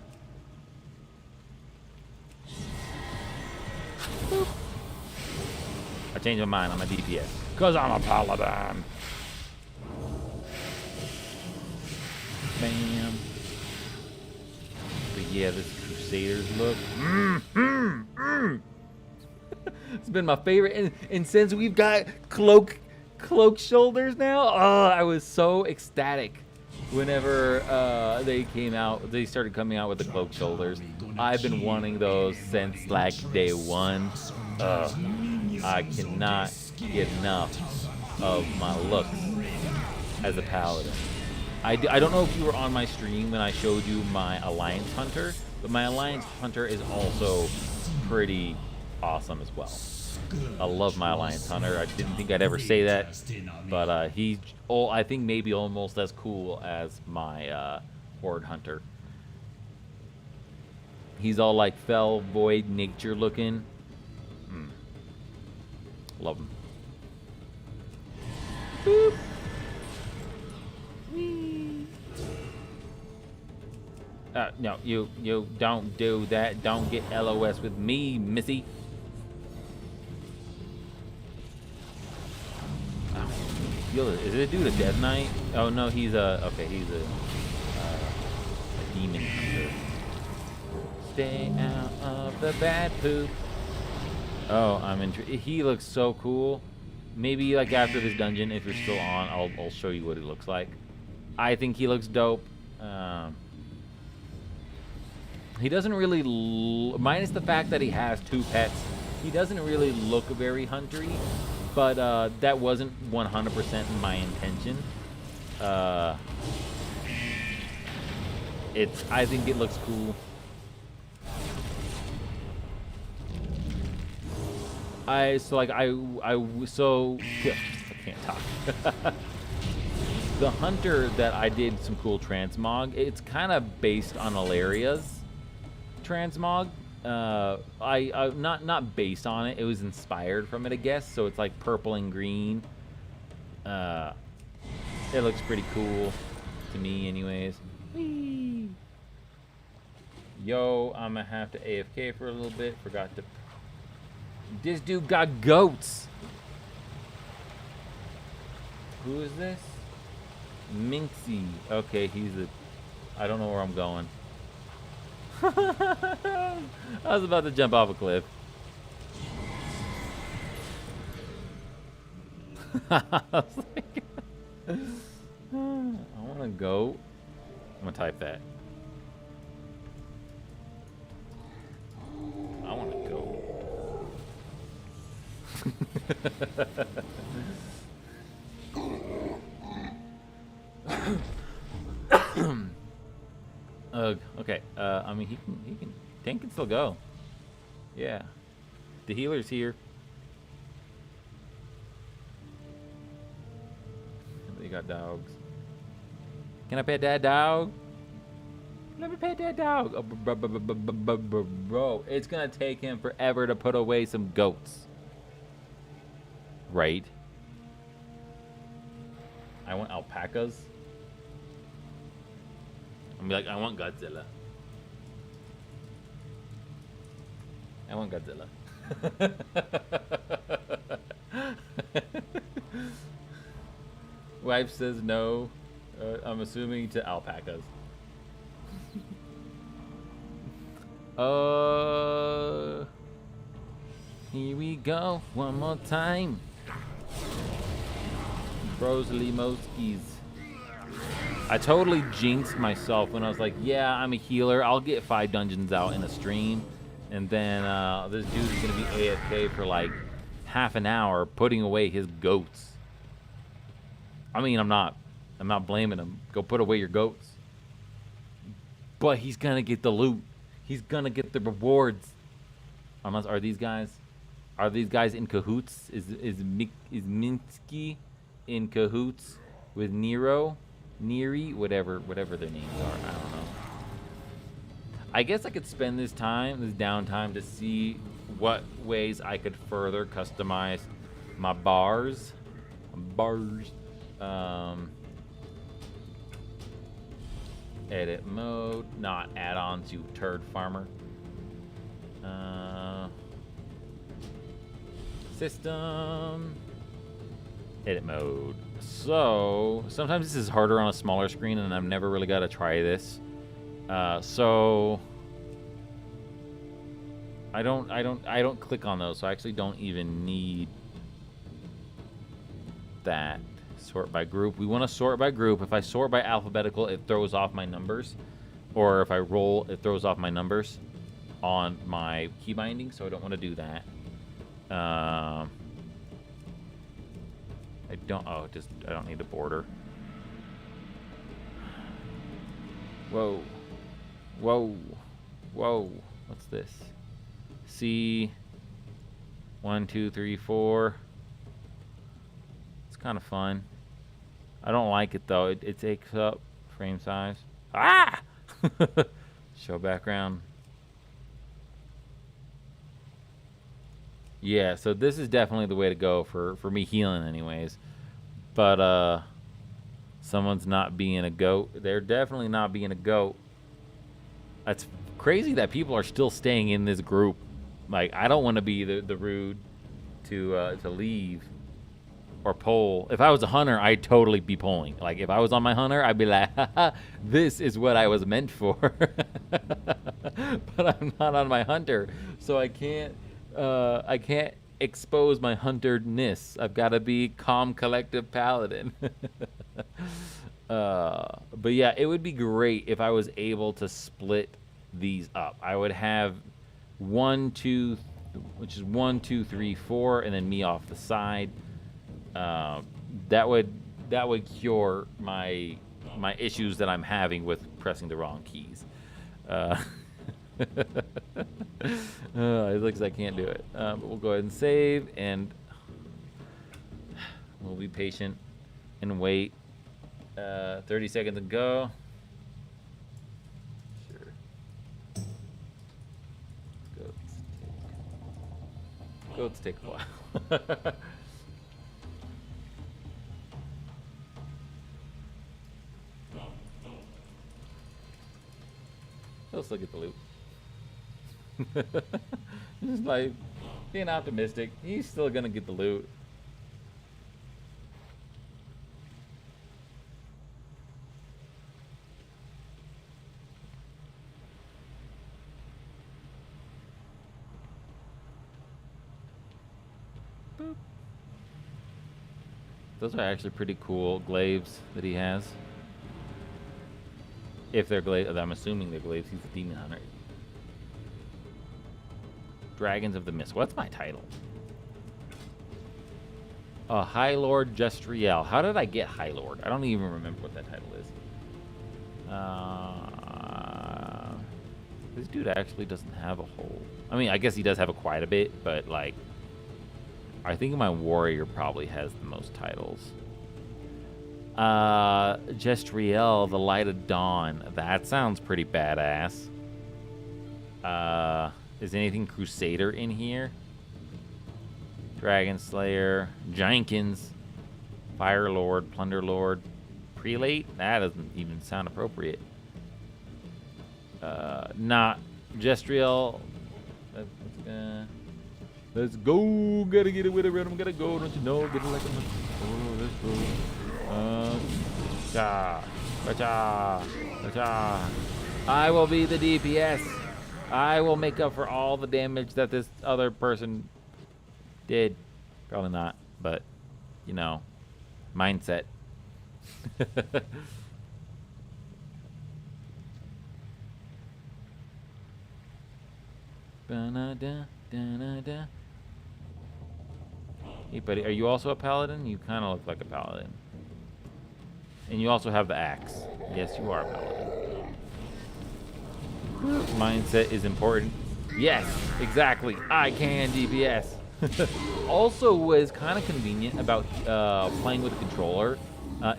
Boop. I changed my mind on my DPS, because I'm a paladin. Bam. But yeah, this Crusaders look. It's been my favorite, and since we've got cloak shoulders now, I was so ecstatic whenever they started coming out with the cloak shoulders. I've been wanting those since like day 1. I cannot get enough of my looks as a paladin. I don't know if you were on my stream when I showed you my Alliance Hunter, but my Alliance Hunter is also pretty awesome as well. I love my Alliance Hunter. I didn't think I'd ever say that, but I think maybe almost as cool as my Horde Hunter. He's all like fell, void, nature looking. Love him. Boop. No, you don't do that. Don't get LOS with me, missy. Oh, is it a dude a Death Knight? Oh no, he's a he's a demon hunter. Stay out of the bad poop. Oh, I'm intrigued. He looks so cool. Maybe like after this dungeon, if you're still on, I'll show you what he looks like. I think he looks dope. He doesn't really, minus the fact that he has 2 pets, he doesn't really look very huntery, but that wasn't 100% my intention. I think it looks cool. I can't talk. The hunter that I did some cool transmog, it's kind of based on Alaria's transmog. Not based on it. It was inspired from it, I guess. So it's like purple and green. It looks pretty cool to me, anyways. Whee! Yo, I'm gonna have to AFK for a little bit. Forgot to. This dude got goats. Who is this? Minxie. Okay, he's a. I don't know where I'm going. I was about to jump off a cliff. I was like, I want to go. I'm gonna type that. I want to go. Okay. I mean, Tank can still go. Yeah. The healer's here. They got dogs. Can I pet that dog? Let me pet that dog. Oh, bro, it's gonna take him forever to put away some goats. Right? I want alpacas. I'm like, I want Godzilla. I want Godzilla. Wife says no. I'm assuming to alpacas. Here we go. One more time. Bros Limoskis. I totally jinxed myself when I was like, yeah, I'm a healer. I'll get 5 dungeons out in a stream. And then this dude is going to be AFK for like half an hour putting away his goats. I mean, I'm not blaming him. Go put away your goats. But he's going to get the loot. He's going to get the rewards. Unless, are these guys in cahoots? Is Minsky in cahoots with Nero? Neri, whatever their names are, I don't know. I guess I could spend this downtime to see what ways I could further customize my bars. Edit mode, not add-ons, you turd farmer. System. Edit mode. So sometimes this is harder on a smaller screen, and I've never really got to try this. So I don't click on those. So I actually don't even need that. Sort by group. We want to sort by group. If I sort by alphabetical, it throws off my numbers, or if I roll, it throws off my numbers on my key binding. So I don't want to do that. I don't need a border. Whoa. Whoa. Whoa. What's this? C. 1, 2, 3, 4. It's kind of fun. I don't like it though. It takes up frame size. Ah! Show background. Yeah, so this is definitely the way to go for me healing anyways. But someone's not being a goat. They're definitely not being a goat. That's crazy that people are still staying in this group. Like, I don't want to be the rude to leave or poll. If I was a hunter, I'd totally be polling. Like, if I was on my hunter, I'd be like, haha, this is what I was meant for. But I'm not on my hunter, so I can't expose my hunter-ness. I've got to be calm, collective paladin. But yeah, it would be great if I was able to split these up. I would have 1, 2, which is 1, 2, 3, 4, and then me off the side. That would cure my issues that I'm having with pressing the wrong keys. It looks like I can't do it. But we'll go ahead and save, and we'll be patient and wait. 30 seconds to go. Sure. Goats take a while. He'll still get the loot. Just like being optimistic. He's still gonna get the loot. Boop. Those are actually pretty cool glaives that he has. If they're glaives, I'm assuming they're glaives. He's a demon hunter. Dragons of the Mist. What's my title? High Lord Justriel. How did I get High Lord? I don't even remember what that title is. This dude actually doesn't have a whole... I mean, I guess he does have quite a bit, but like... I think my warrior probably has the most titles. Justriel, the Light of Dawn. That sounds pretty badass. Is anything Crusader in here? Dragon Slayer, Jenkins, Fire Lord, Plunder Lord, Prelate? That doesn't even sound appropriate. Not Justriel. Let's go. Gotta get it with a rhythm. Gotta go. Don't you know? Get it like a... Oh, let's go. Cha. Cha. Cha. I will be the DPS. I will make up for all the damage that this other person did. Probably not, but, you know, mindset. Hey, buddy, are you also a paladin? You kind of look like a paladin. And you also have the axe. Yes, you are a paladin. Mindset is important. Yes, exactly. I can DPS. Also, was kind of convenient about playing with a controller.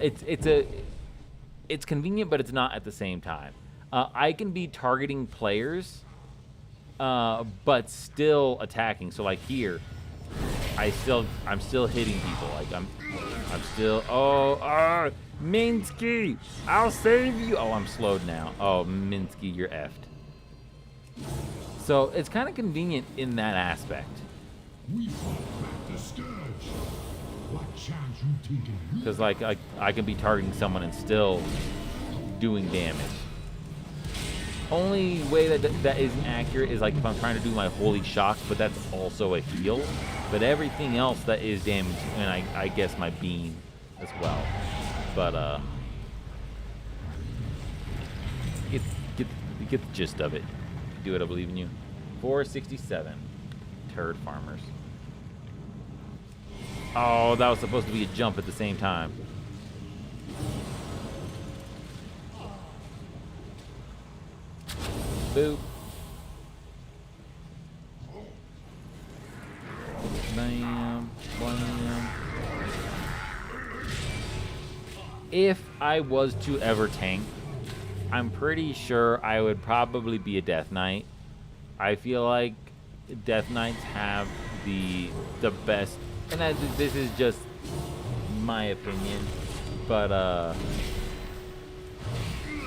It's convenient, but it's not at the same time. I can be targeting players, but still attacking. So like here, I'm still hitting people. Like I'm still. Oh, Minsky, I'll save you. Oh, I'm slowed now. Oh, Minsky, you're effed. So it's kind of convenient in that aspect. Because like I can be targeting someone and still doing damage. Only way that isn't accurate is like if I'm trying to do my holy shock, but that's also a heal. But everything else that is damage, and I guess my beam as well. But get the gist of it. Do it, I believe in you. 467. Turd farmers. Oh, that was supposed to be a jump at the same time. Boop. Bam. Bam. If I was to ever tank, I'm pretty sure I would probably be a Death Knight. I feel like Death Knights have the best, and this is just my opinion, but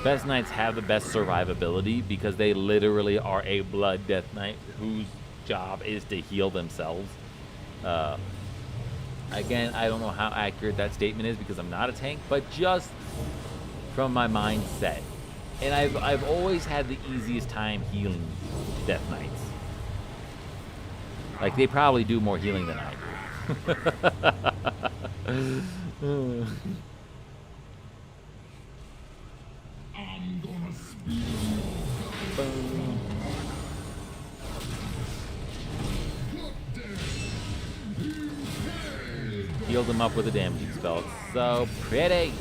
Death Knights have the best survivability because they literally are a blood Death Knight whose job is to heal themselves. Again, I don't know how accurate that statement is because I'm not a tank, but just from my mindset. And I've always had the easiest time healing Death Knights. Like, they probably do more healing than I do. I'm gonna speed. Boom. Healed him up with a damaging spell. It's so pretty.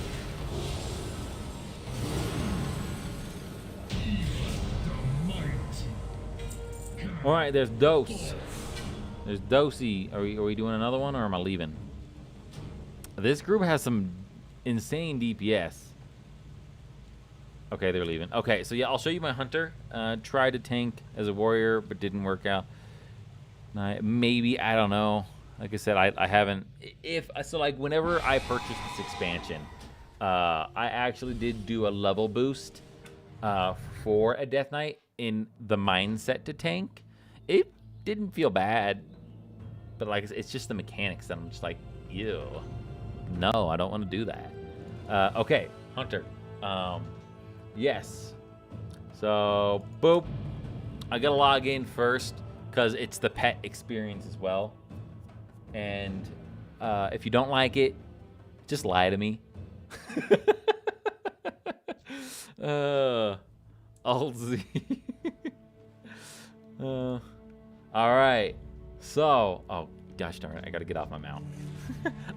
All right, there's Dose. There's Dosey. Are we doing another one, or am I leaving? This group has some insane DPS. Okay, they're leaving. Okay, so yeah, I'll show you my hunter. Tried to tank as a warrior, but didn't work out. Maybe, I don't know. Like I said, I haven't. So like whenever I purchased this expansion, I actually did do a level boost for a Death Knight in the mindset to tank. It didn't feel bad, but like it's just the mechanics that I'm just like, ew. No, I don't want to do that. Okay, hunter. Yes. So boop. I gotta log in first because it's the pet experience as well. And if you don't like it, just lie to me. Alt Z. All right. So, oh gosh darn it, I gotta get off my mount.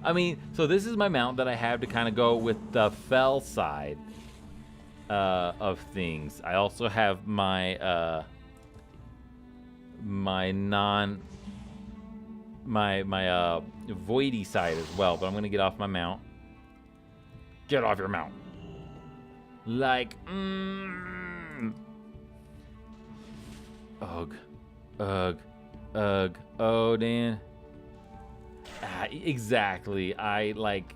I mean, so this is my mount that I have to kind of go with the fell side of things. I also have my my Voidy side as well, but I'm gonna get off my mount. Get off your mount. Like, ugh, ugh, ugh, Odin. Exactly. I like,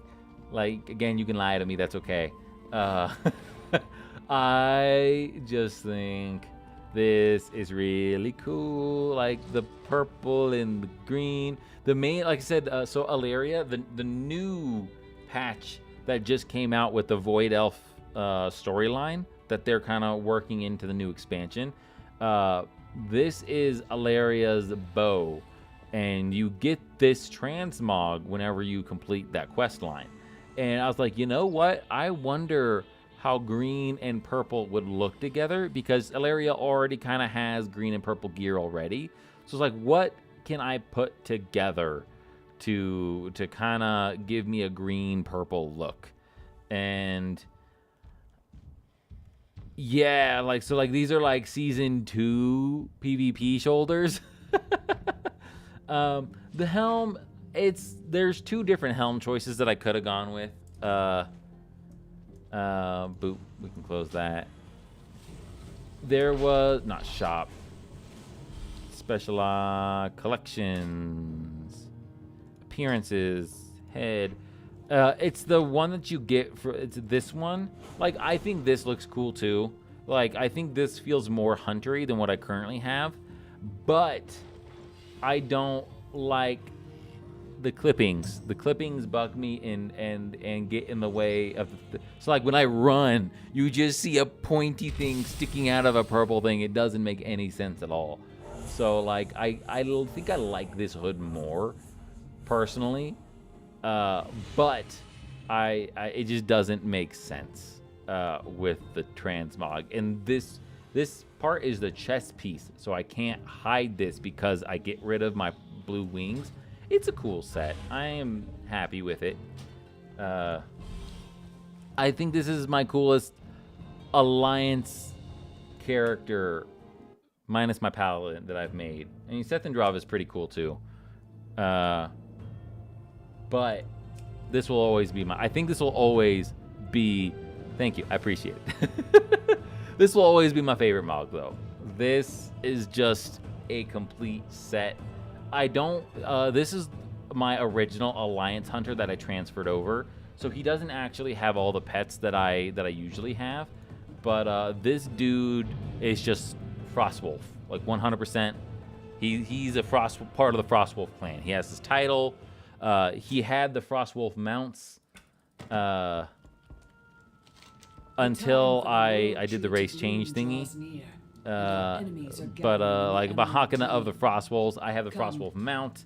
again, you can lie to me. That's okay. I just think this is really cool. Like the purple and the green. The main, like I said, so Alaria, the new patch that just came out with the Void Elf storyline that they're kind of working into the new expansion. This is Alaria's bow, and you get this transmog whenever you complete that quest line. And I was like, you know what? I wonder how green and purple would look together, because Alaria already kind of has green and purple gear already. So it's like, what can I put together to kind of give me a green purple look? And yeah, like, so like these are like season 2 PvP shoulders. The helm, there's 2 different helm choices that I could have gone with. Boop, we can close that. There was not shop, special collections, appearances, head. It's the one that you get for, it's this one. Like, I think this looks cool too. Like, I think this feels more huntery than what I currently have, but I don't like the clippings. The clippings bug me and get in the way of so like when I run, you just see a pointy thing sticking out of a purple thing. It doesn't make any sense at all. So like I think I like this hood more personally, but it just doesn't make sense with the transmog. And this part is the chest piece, so I can't hide this because I get rid of my blue wings. It's a cool set. I am happy with it. I think this is my coolest Alliance character minus my paladin that I've made. I mean, Seth and Drav is pretty cool too. But this will always be I think this will always be. Thank you, I appreciate it. This will always be my favorite Mog though. This is just a complete set. I don't. This is my original Alliance Hunter that I transferred over, so he doesn't actually have all the pets that I usually have. But this dude is just Frostwolf, like 100%. He's a part of the Frostwolf clan. He has his title. He had the Frostwolf mounts until I did the race change thingy. Like Bahakana of the Frostwolves, I have the Frostwolf mount.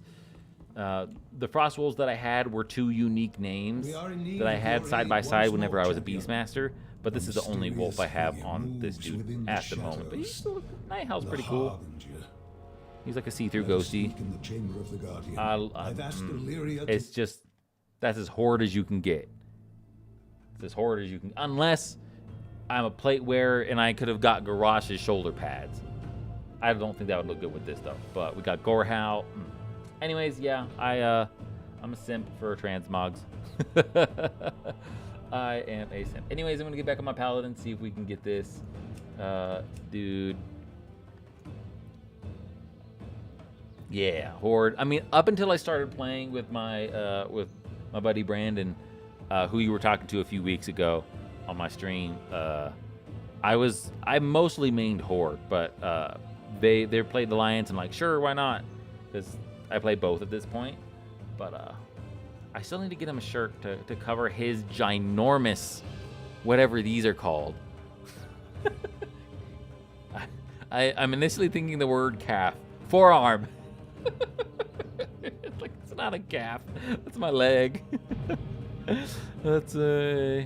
The Frostwolves that I had were 2 unique names that I had side by side whenever I was a Beastmaster. But this is the only wolf I have on this dude at the moment. But he's still, Nighthowl's pretty cool. He's like a see-through ghosty. It's just, that's as horde as you can get. It's as horde as you can, unless I'm a plate wearer and I could have got Garrosh's shoulder pads. I don't think that would look good with this though. But we got Gorehowl. Anyways, yeah, I'm a simp for transmogs. I am a simp. Anyways, I'm gonna get back on my paladin, see if we can get this dude. Yeah, horde. I mean, up until I started playing with my buddy Brandon, who you were talking to a few weeks ago on my stream, I mostly mained horde, but they played Alliance. I'm like, sure, why not? Because I play both at this point. But I still need to get him a shirt to cover his ginormous, whatever these are called. I'm initially thinking the word calf. Forearm. It's like, it's not a calf. That's my leg. That's a...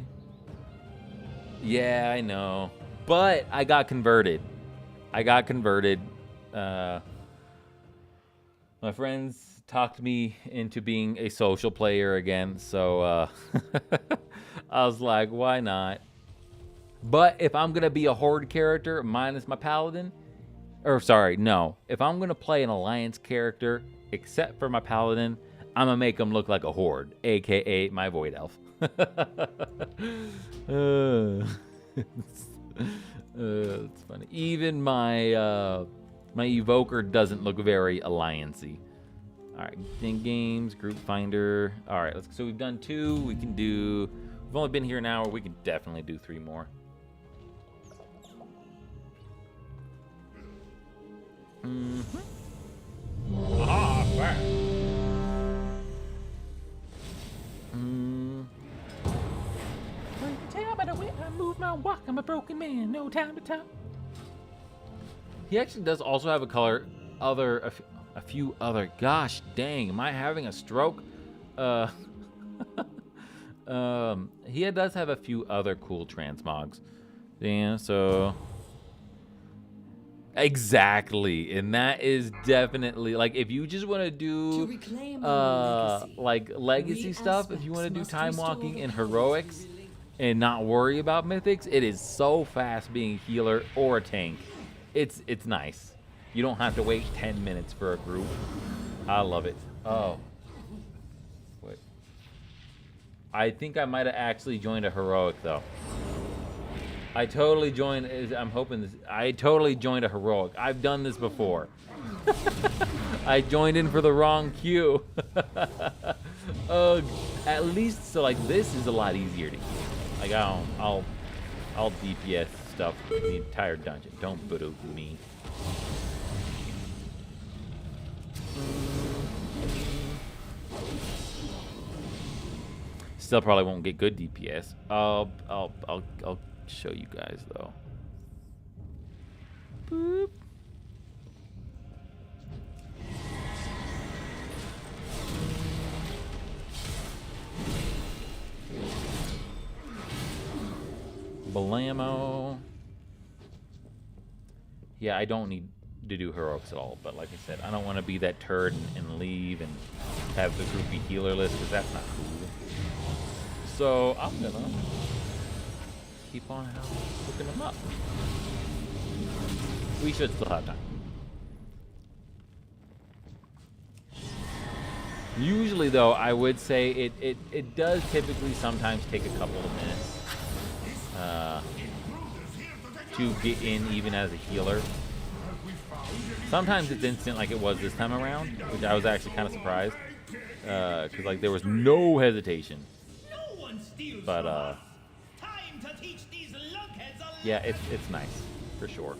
Yeah, I know. But I got converted. My friends talked me into being a social player again, so I was like, why not? But if I'm gonna be a horde character minus my paladin, or sorry, no, if I'm gonna play an alliance character except for my paladin, I'm gonna make him look like a horde, aka my void elf. It's funny. Even my my evoker doesn't look very alliance-y. All right, think games, group finder. All right, so we've done 2. We can do. We've only been here an hour. We can definitely do 3 more. Ah, fire. Tell by the way I move my walk, I'm a broken man. No time to talk. He actually does also have a color. A few other. Gosh dang, am I having a stroke? He does have a few other cool transmogs. Yeah, so exactly, and that is definitely like if you just want to do like legacy stuff. If you want to do time walking and heroics and not worry about mythics, it is so fast being a healer or a tank. It's nice. You don't have to wait 10 minutes for a group. I love it. Oh. Wait. I think I might have actually joined a heroic, though. I totally joined... I'm hoping this... I totally joined a heroic. I've done this before. I joined in for the wrong queue. At least, so, like, this is a lot easier to heal. Like, I'll DPS stuff the entire dungeon. Don't voodoo me. Still probably won't get good DPS. I'll show you guys though. Boop. Blammo. Yeah, I don't need to do heroics at all, but like I said, I don't want to be that turd and leave and have the group be healerless, because that's not cool. So I'm gonna keep on looking them up. We should still have time. Usually, though, I would say it does typically sometimes take a couple of minutes to get in, even as a healer. Sometimes it's instant, like it was this time around, which I was actually kind of surprised, because like there was no hesitation. But yeah, it's nice for sure.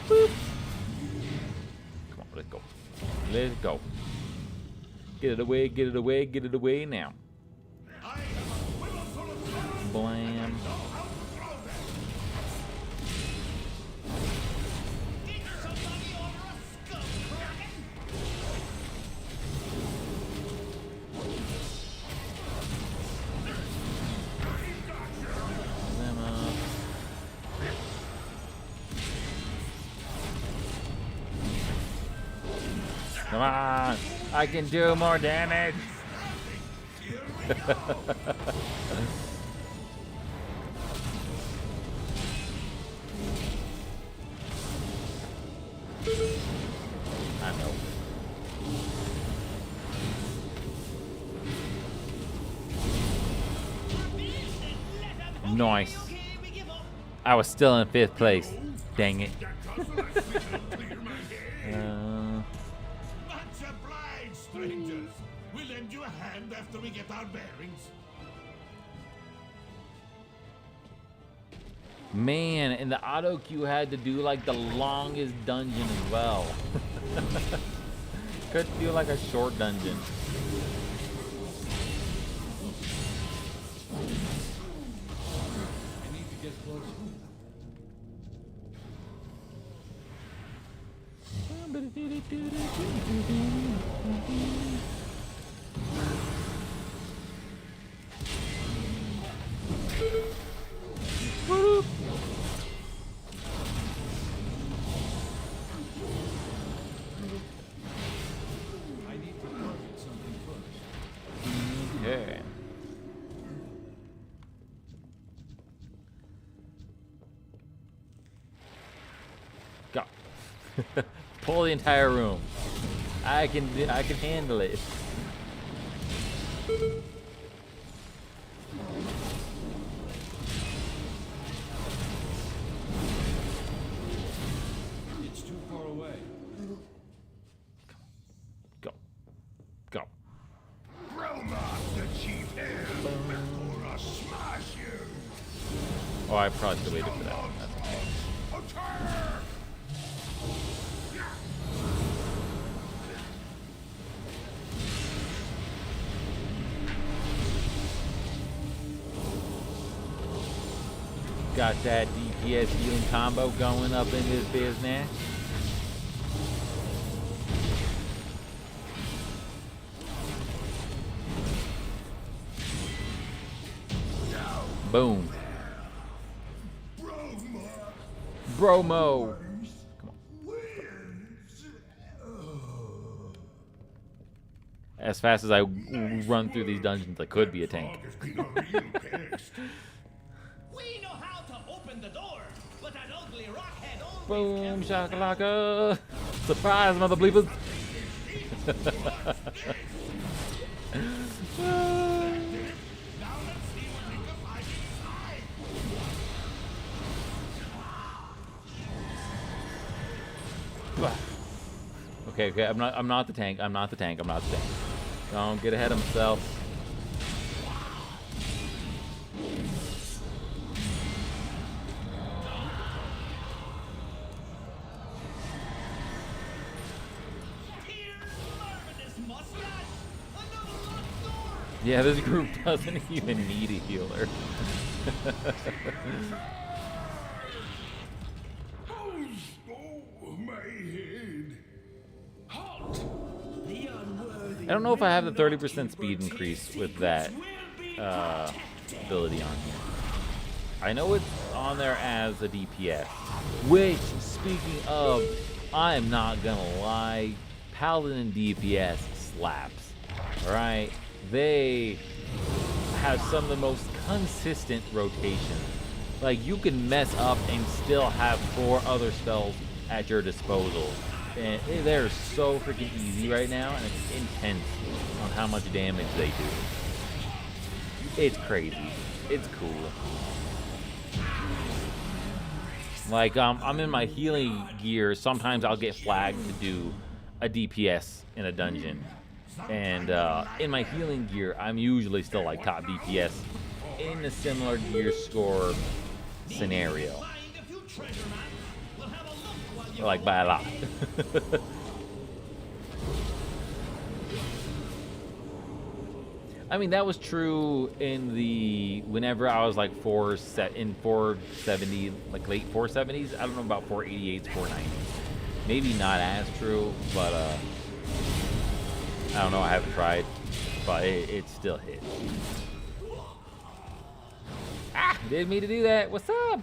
Boop. Come on, let's go. Let's go. Get it away, get it away, get it away now. Blam. Come on, I can do more damage. I know. Nice. I was still in 5th place. Dang it. Strangers, we'll lend you a hand after we get our bearings. Man, and the auto queue had to do like the longest dungeon as well. Couldn't do like a short dungeon. I need to get closer. I need to target something first. Okay. Go. Pull the entire room. I can handle it. It's too far away. Go. Go. Realm off the chief heir before I smash you. Oh, I probably should have waited for that. That's okay. Attack! Got that DPS healing combo going up in this business. Boom. Bromo. Come on. As fast as I run through these dungeons, I could be a tank. We know how to open the door, but an ugly rockhead Boom, shakalaka. Surprise, mother bleepers. Okay, I'm not the tank. I'm not the tank. Don't get ahead of himself. Yeah, this group doesn't even need a healer. my head. Halt! I don't know if I have the 30% speed increase with that ability on here. I know it's on there as a DPS, which, speaking of, I'm not gonna lie, Paladin DPS slaps. Alright? They have some of the most consistent rotations. Like, you can mess up and still have 4 other spells at your disposal. And they're so freaking easy right now, and it's intense on how much damage they do. It's crazy. It's cool. Like, I'm in my healing gear. Sometimes I'll get flagged to do a DPS in a dungeon. And in my healing gear, I'm usually still like top DPS in a similar gear score scenario. Like by a lot. I mean, that was true in the whenever I was like in 470, like late 470s. I don't know about 488s, 490s. Maybe not as true, but I don't know. I haven't tried, but it still hit. Ah, didn't mean to do that. What's up?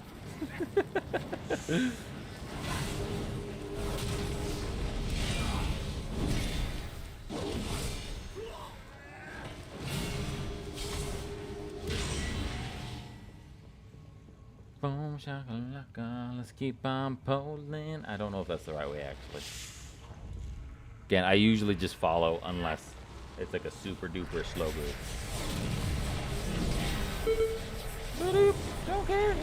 Boom shakalaka, let's keep on polling. I don't know if that's the right way, actually. Again, I usually just follow unless it's like a super duper slow move. Don't care.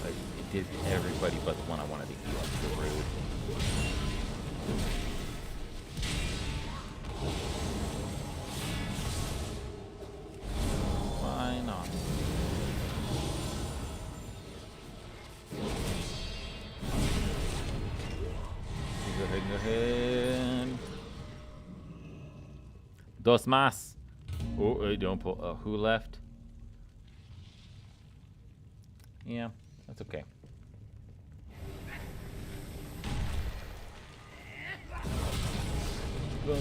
Like, it did everybody but the one I wanted to heal. So rude. Why not? Go ahead. Dos más. Oh, don't pull. Who left? Yeah, that's okay. Boom.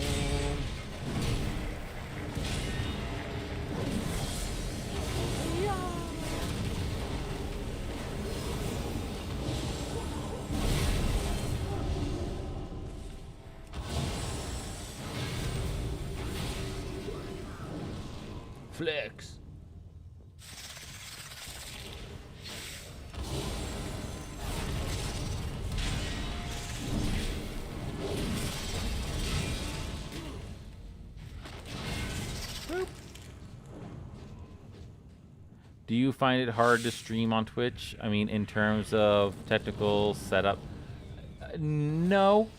Flex. Do you find it hard to stream on Twitch? I mean, in terms of technical setup? No,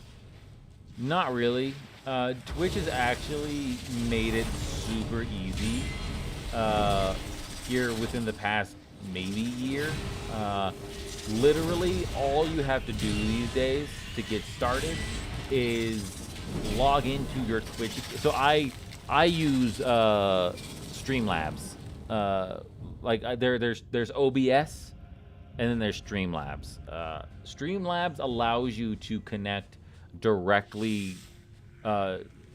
not really. Twitch has actually made it super easy here within the past maybe year. Literally all you have to do these days to get started is log into your Twitch. So I use Streamlabs. There's OBS and then there's Streamlabs. Streamlabs allows you to connect directly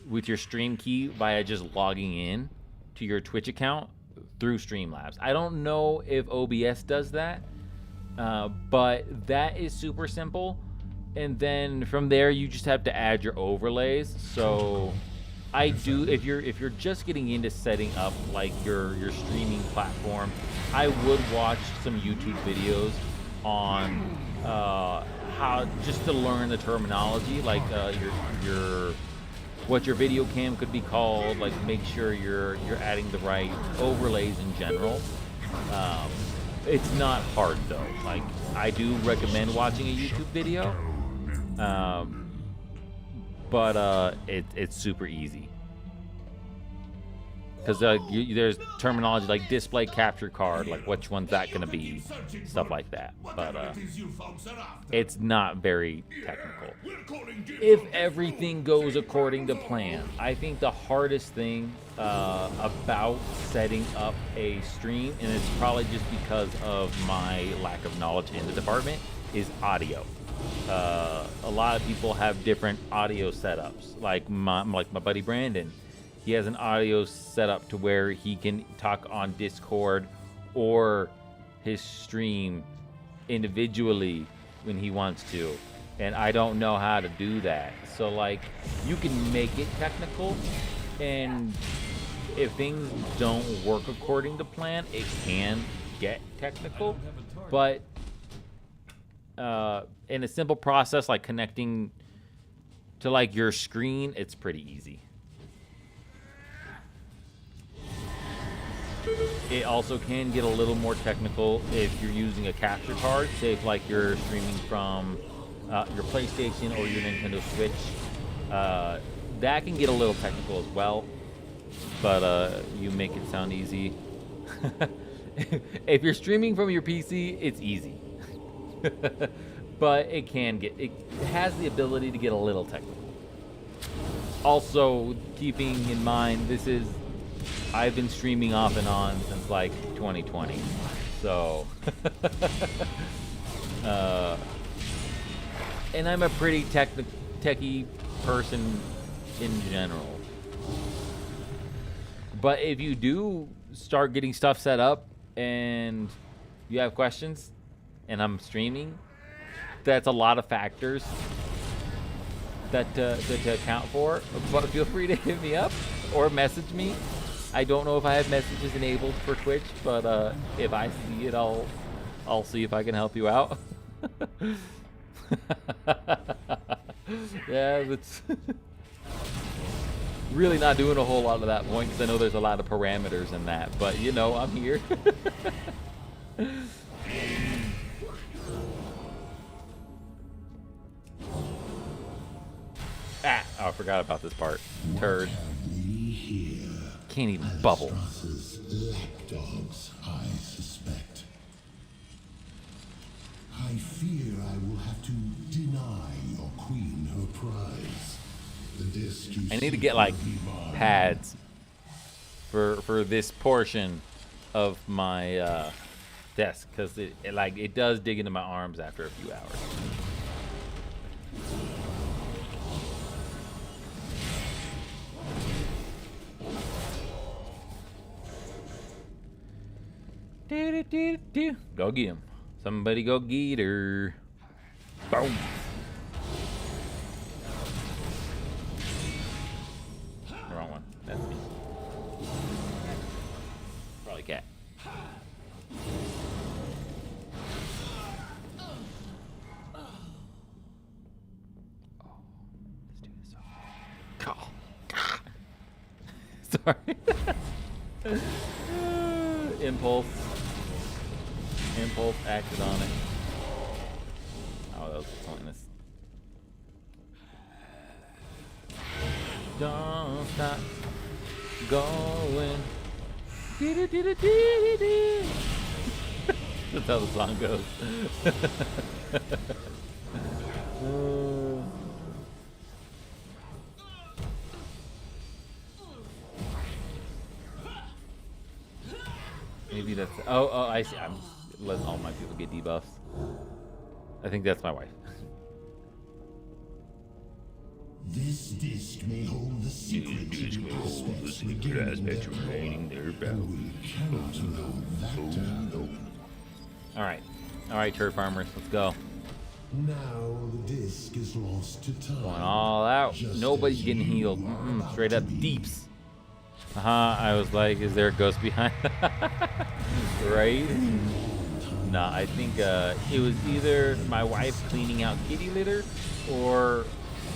with your stream key via just logging in to your Twitch account through Streamlabs. I don't know if OBS does that, but that is super simple. And then from there, you just have to add your overlays. So I do, if you're just getting into setting up like your streaming platform, I would watch some YouTube videos on how just to learn the terminology, like your what your video cam could be called, like make sure you're adding the right overlays in general. It's not hard though. Like, I do recommend watching a YouTube video, but it's super easy. Because there's terminology like display capture card, like which one's that going to be, stuff like that. But it's not very technical. If everything goes according to plan, I think the hardest thing about setting up a stream, and it's probably just because of my lack of knowledge in the department, is audio. A lot of people have different audio setups. Like my buddy Brandon. He has an audio setup to where he can talk on Discord or his stream individually when he wants to. And I don't know how to do that. So, like, you can make it technical, and if things don't work according to plan, it can get technical, but in a simple process like connecting to like your screen, it's pretty easy. It also can get a little more technical if you're using a capture card, say if like you're streaming from your PlayStation or your Nintendo Switch. That can get a little technical as well, but you make it sound easy. If you're streaming from your PC, it's easy. But it has the ability to get a little technical. Also, keeping in mind, I've been streaming off and on since like 2020. So, and I'm a pretty techie person in general. But if you do start getting stuff set up and you have questions and I'm streaming, that's a lot of factors that to account for. But feel free to hit me up or message me. I don't know if I have messages enabled for Twitch, but if I see it, I'll see if I can help you out. Yeah, that's really not doing a whole lot of that point because I know there's a lot of parameters in that, but you know, I'm here. Oh, I forgot about this part. Turd. Can't even bubble. Lapdogs, I suspect. I fear I will have to deny your queen her prize. The disc you I need to get like pads for this portion of my desk because it does dig into my arms after a few hours. Go get him. Somebody go get her. Boom. Wrong one. That's me. Probably cat. Sorry. Impulse acted on it. Oh, that was pointless. Don't stop going. That's how the song goes. Maybe that's. Oh, I see. I'm letting all my people get debuffs. I think that's my wife. This disc may hold the secret remaining there. All right, turd farmers, let's go. Now the disc is lost to time. Going all out. Nobody's getting healed. Straight up deeps. I was like, is there a ghost behind? Right? Nah, I think it was either my wife cleaning out kitty litter or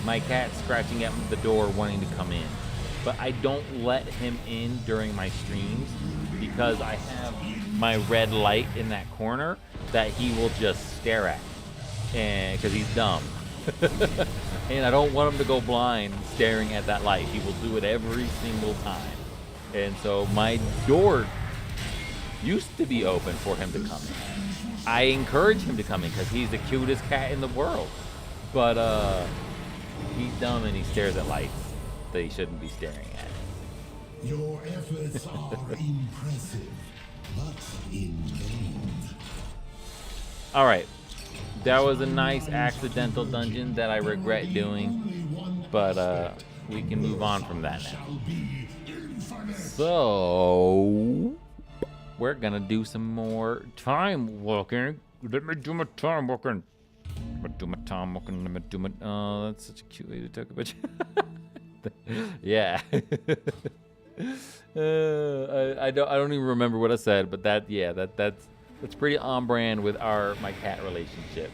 my cat scratching at the door wanting to come in. But I don't let him in during my streams because I have my red light in that corner that he will just stare at, and because he's dumb. And I don't want him to go blind staring at that light. He will do it every single time. And so my door used to be open for him to come in. I encourage him to come in because he's the cutest cat in the world. But he's dumb and he stares at lights that he shouldn't be staring at. Your efforts are impressive, but in vain. All right. That was a nice accidental dungeon that I regret doing, but we can move on from that now. So we're gonna do some more time walking. Let me do my time walking. Let me do my time walking. Let me do my. Oh, that's such a cute way to talk about you. Yeah. I don't even remember what I said, but that's pretty on brand with my cat relationship.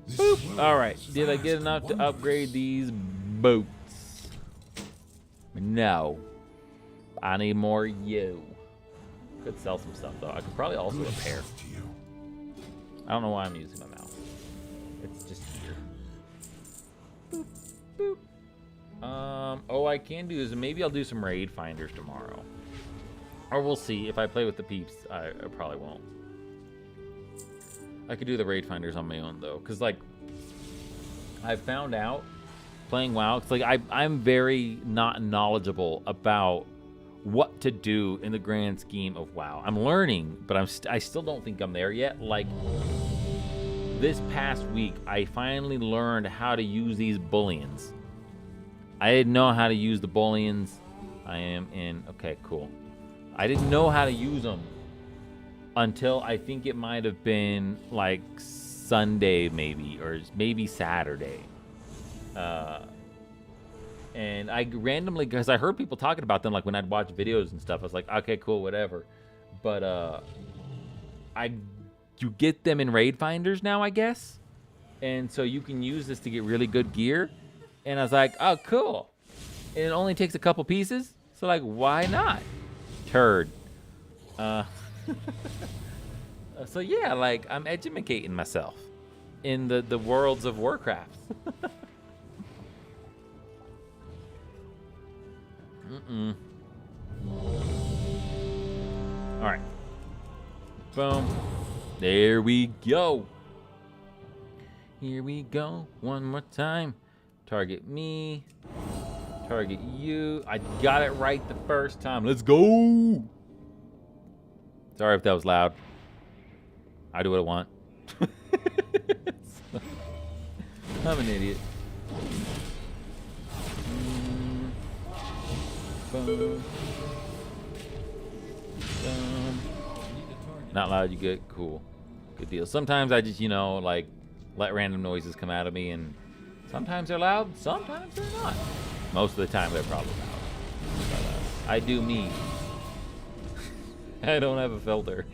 Boop. All right, did I get enough to upgrade these boots? No. I need more you. Could sell some stuff though. I could probably also repair. I don't know why I'm using my mouth. It's just here. Boop, boop. Oh, I can do is maybe I'll do some raid finders tomorrow. Or we'll see. If I play with the peeps, I probably won't. I could do the raid finders on my own though, because like I found out playing WoW, it's like I'm very not knowledgeable about what to do in the grand scheme of WoW. I'm learning, but I still don't think I'm there yet. Like this past week, I finally learned how to use these bullions. I didn't know how to use the bullions. I am in. Okay, cool. I didn't know how to use them until I think it might have been like Sunday, maybe, or maybe Saturday. And I randomly, because I heard people talking about them, like when I'd watch videos and stuff, I was like, okay, cool, whatever. But you get them in raid finders now, I guess. And so you can use this to get really good gear. And I was like, oh, cool. And it only takes a couple pieces. So like, why not? Turd. So yeah, like I'm educating myself in the worlds of Warcraft. All right. Boom. There we go. Here we go. One more time. Target me. Target you. I got it right the first time. Let's go. Sorry if that was loud. I do what I want. I'm an idiot. Boom. Boom. Not loud, you good? Cool. Good deal. Sometimes I just, like, let random noises come out of me, and sometimes they're loud, sometimes they're not. Most of the time they're probably loud. But, I do me. I don't have a filter.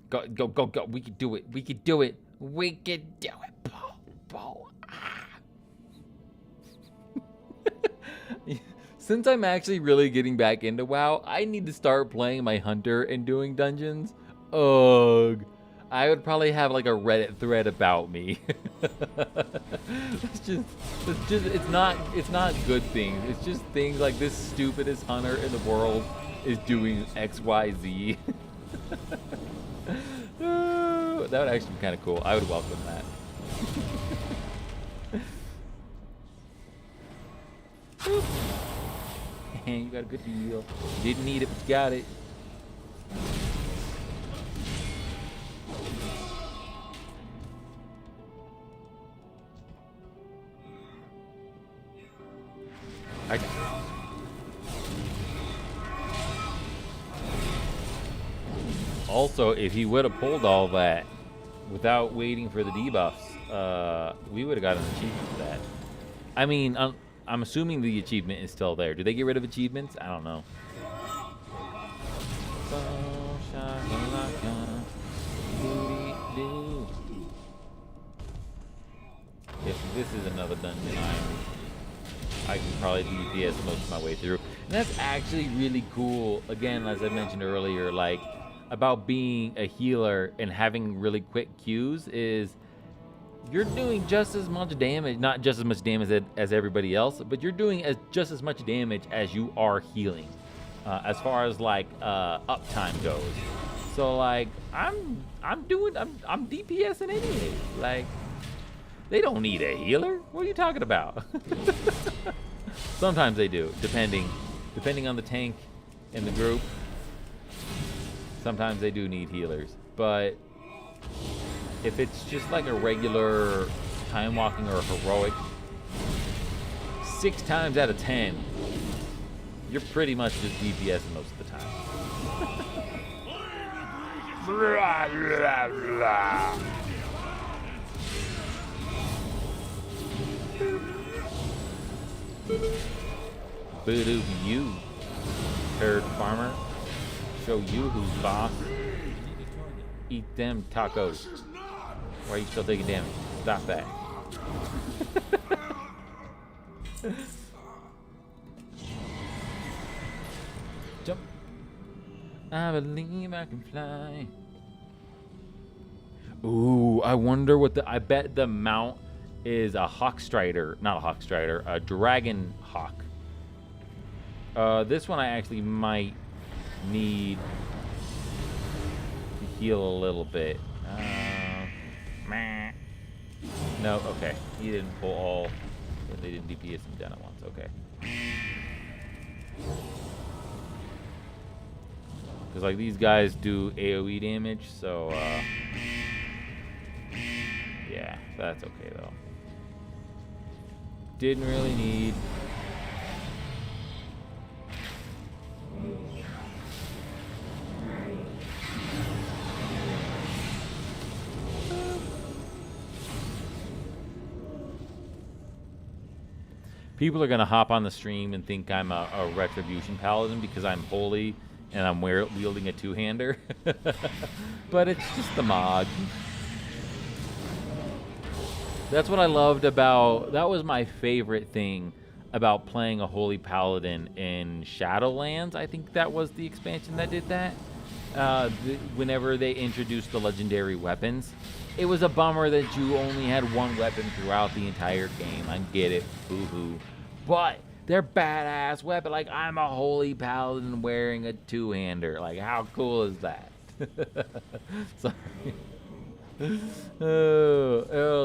Go, go, go. We could do it. We could do it. We could do it. Bo. Since I'm actually really getting back into WoW, I need to start playing my hunter and doing dungeons. Ugh. I would probably have like a Reddit thread about me. It's not good things. It's just things like this stupidest hunter in the world is doing XYZ. That would actually be kind of cool. I would welcome that. You got a good deal. Didn't need it, but you got it. Also, if he would have pulled all that without waiting for the debuffs, we would have got an achievement for that. I mean, I'm assuming the achievement is still there. Do they get rid of achievements? I don't know. If this is another dungeon, I can probably DPS most of my way through. And that's actually really cool. Again, as I mentioned earlier, like, about being a healer and having really quick Qs is you're doing just as much damage, not just as much damage as everybody else, but you're doing just as much damage as you are healing, as far as like uptime goes. So like I'm DPSing anyway. Like they don't need a healer. What are you talking about? Sometimes they do, depending on the tank and the group. Sometimes they do need healers, but if it's just like a regular time walking or a heroic, 6 times out of 10, you're pretty much just DPSing most of the time. Voodoo you, turd farmer. Show you who's boss. Eat them tacos. Why are you still taking damage? Stop that. Jump. I believe I can fly. Ooh, I wonder what I bet the mount is a hawk strider, not a hawk strider, a dragon hawk. This one I actually might need to heal a little bit. Meh. No, okay. He didn't pull all. They didn't DPS him down at once. Okay. Because like these guys do AoE damage, so yeah, that's okay though. Didn't really need. People are going to hop on the stream and think I'm a Retribution Paladin because I'm holy and I'm wielding a two-hander. But it's just the mod. That's what I loved about... That was my favorite thing about playing a holy paladin in Shadowlands. I think that was the expansion that did that. Whenever they introduced the legendary weapons. It was a bummer that you only had one weapon throughout the entire game. I get it. Boo-hoo. But they're badass weapon. Like, I'm a holy paladin wearing a two-hander. Like, how cool is that? Sorry.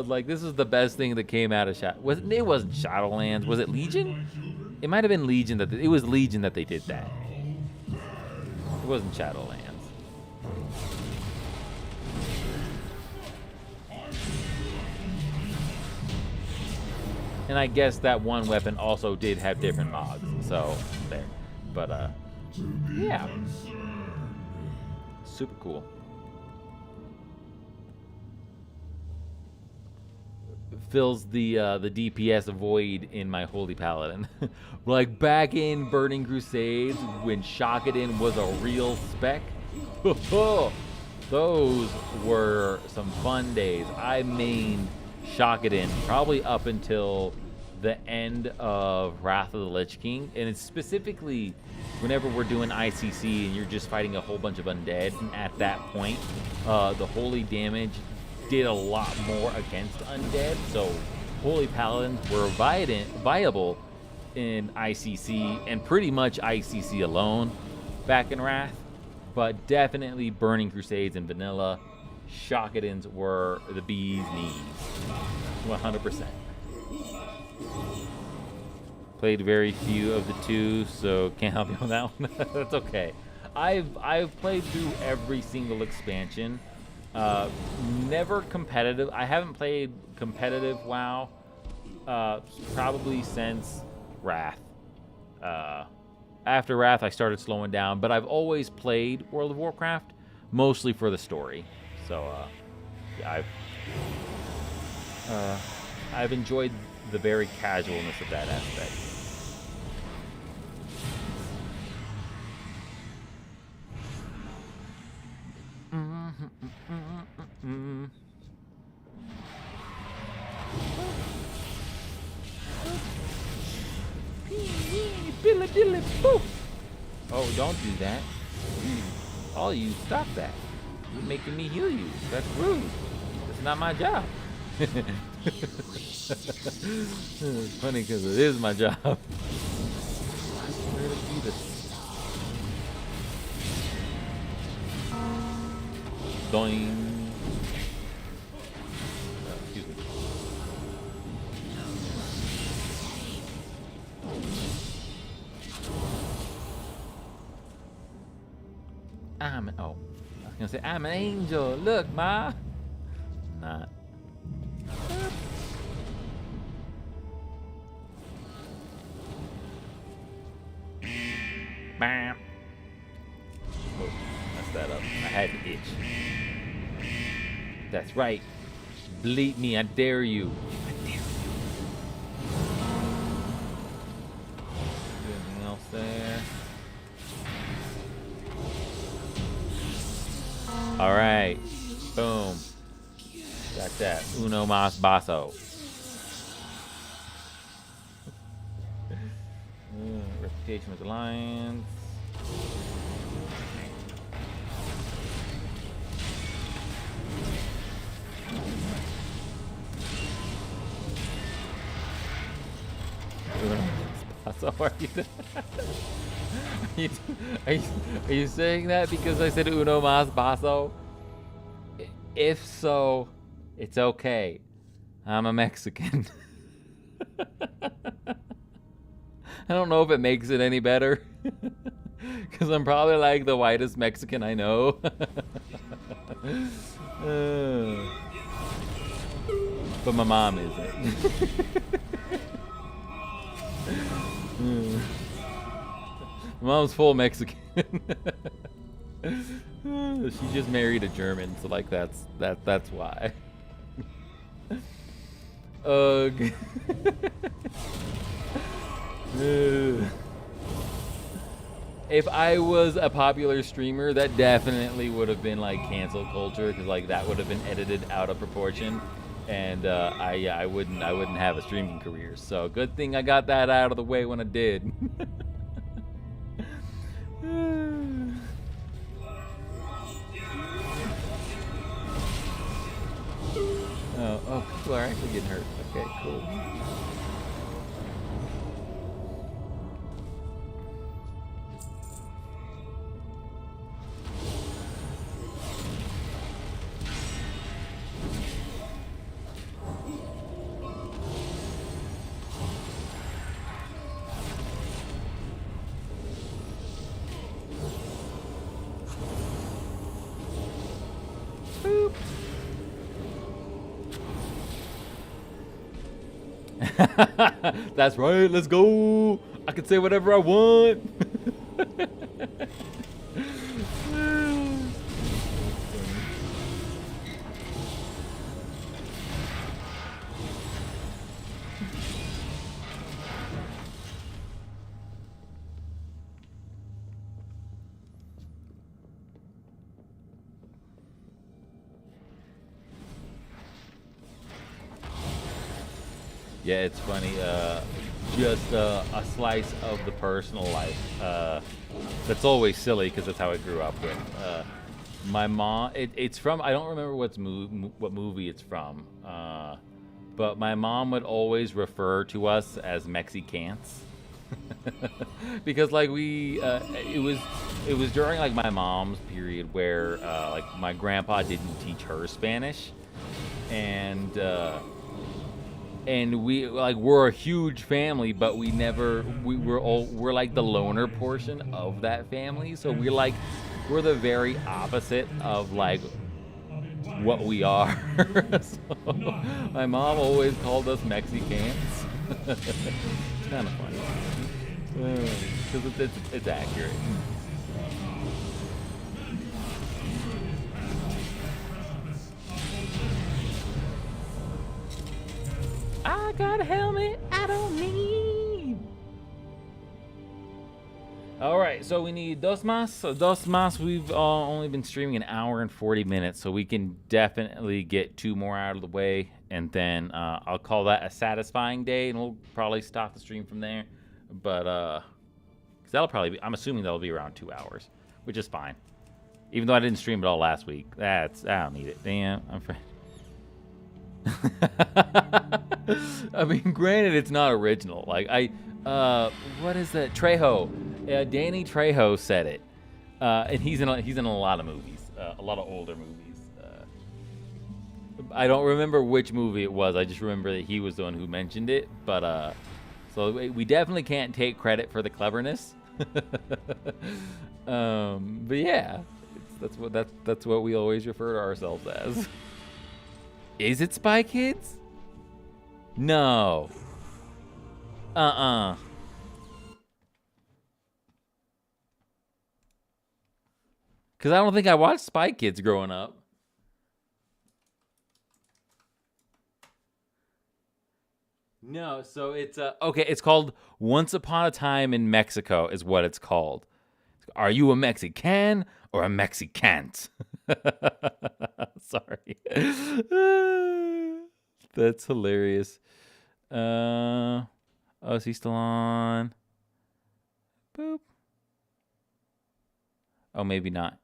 Like, this is the best thing that came out of It wasn't Shadowlands. Was it Legion? It might have been Legion that... It was Legion that they did that. It wasn't Shadowlands. And I guess that one weapon also did have different mods, so there. But yeah, super cool. Fills the DPS void in my holy paladin. Like back in Burning Crusades when Shakadin was a real spec. Those were some fun days. I mained Shakadin probably up until the end of Wrath of the Lich King, and it's specifically whenever we're doing ICC and you're just fighting a whole bunch of undead, and at that point the holy damage did a lot more against undead, so holy paladins were viable in ICC and pretty much ICC alone back in Wrath, but definitely Burning Crusades and Vanilla Shakadins were the bee's knees, 100%. Played very few of the two, so can't help you on that one. That's okay. I've played through every single expansion. Never competitive. I haven't played competitive WoW probably since Wrath. After Wrath, I started slowing down, but I've always played World of Warcraft, mostly for the story. So, yeah, I've enjoyed the very casualness of that aspect. Oh, don't do that. All you, stop that. You're making me heal you. That's rude. That's not my job. It's funny because it is my job. Where to see this? Doing. Excuse me. Oh, I was gonna say I'm an angel. Look, ma. Not. Bam. Oh, messed that up. I had an itch. That's right. Bleed me, I dare you. I dare you. Anything else there? All right. Boom. Got that. Uno mas basso. Reputation with Alliance. So are you saying that because I said uno mas basso? If so, it's okay. I'm a Mexican. I don't know if it makes it any better. Because I'm probably like the whitest Mexican I know. But my mom isn't. My mom's full Mexican. She just married a German, so like that's why. Ugh. If I was a popular streamer, that definitely would have been like cancel culture, because like that would have been edited out of proportion, and I wouldn't have a streaming career. So good thing I got that out of the way when I did. Oh, people are actually getting hurt. Okay, cool. Boop. That's right, let's go. I can say whatever I want. Yeah, it's funny. Just a slice of the personal life. That's always silly because that's how I grew up with. My mom. It's from. I don't remember what movie it's from. But my mom would always refer to us as Mexicans. Because like it was during like my mom's period where like my grandpa didn't teach her Spanish, and we're a huge family, but we're like the loner portion of that family. So we're the very opposite of like what we are. So my mom always called us Mexicans. It's kind of funny because it's accurate. I got a helmet I don't need. All right, so we need dos más. We've only been streaming an hour and 40 minutes, so we can definitely get 2 more out of the way, and then I'll call that a satisfying day, and we'll probably stop the stream from there. But because that'll probably be, I'm assuming that'll be around 2 hours, which is fine. Even though I didn't stream it all last week, I don't need it. Damn, I'm afraid. I mean, granted, it's not original. Like what is that? Trejo, Danny Trejo said it, and he's in a lot of movies, a lot of older movies. I don't remember which movie it was. I just remember that he was the one who mentioned it. But so we definitely can't take credit for the cleverness. But yeah, that's what we always refer to ourselves as. Is it Spy Kids? No. Because I don't think I watched Spy Kids growing up. No, so it's okay. It's called Once Upon a Time in Mexico, is what it's called. Are you a Mexican or a Mexicant? Sorry, that's hilarious. Oh, is he still on? Boop. Oh, maybe not.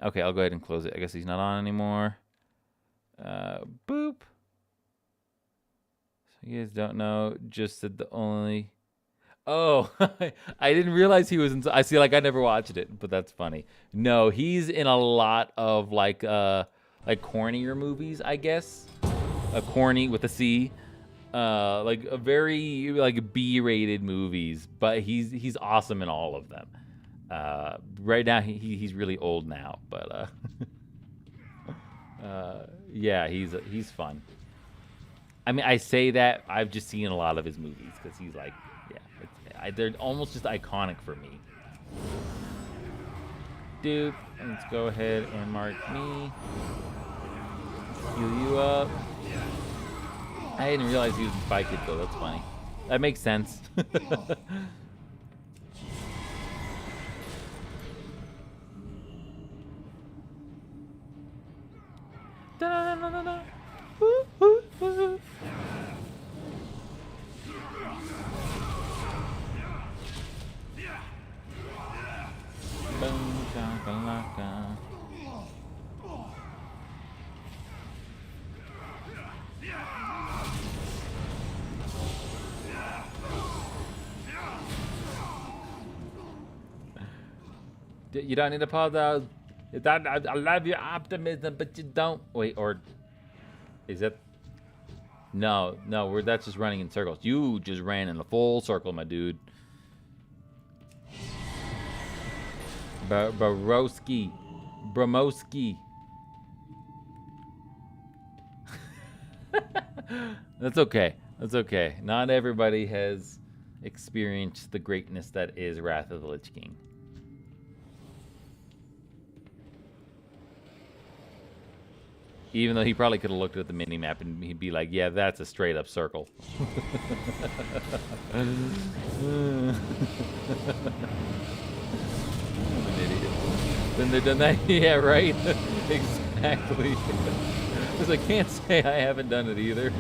Okay, I'll go ahead and close it. I guess he's not on anymore. Boop. You guys don't know, just said the only... Oh, I didn't realize he was in... I see, like, I never watched it, but that's funny. No, he's in a lot of, like cornier movies, I guess. Corny with a C. Like, a very, like, B-rated movies, but he's awesome in all of them. Right now, he's really old now, but, yeah, he's fun. I mean, I say that I've just seen a lot of his movies because he's like, yeah, they're almost just iconic for me. Dude, let's go ahead and mark me. Heal you up. I didn't realize he was in Spy Kids though. That's funny. That makes sense. Da-da-da-da-da. Woo, woo, woo. Boom, shakalaka. You don't need to apologize. I love your optimism, but you don't. Wait, or is it? No, that's just running in circles. You just ran in a full circle, my dude. Bromoski. That's okay. That's okay. Not everybody has experienced the greatness that is Wrath of the Lich King. Even though he probably could have looked at the mini-map and he'd be like, yeah, that's a straight-up circle. I'm an idiot. Then they've done that? Yeah, right? Exactly. Because I can't say I haven't done it either.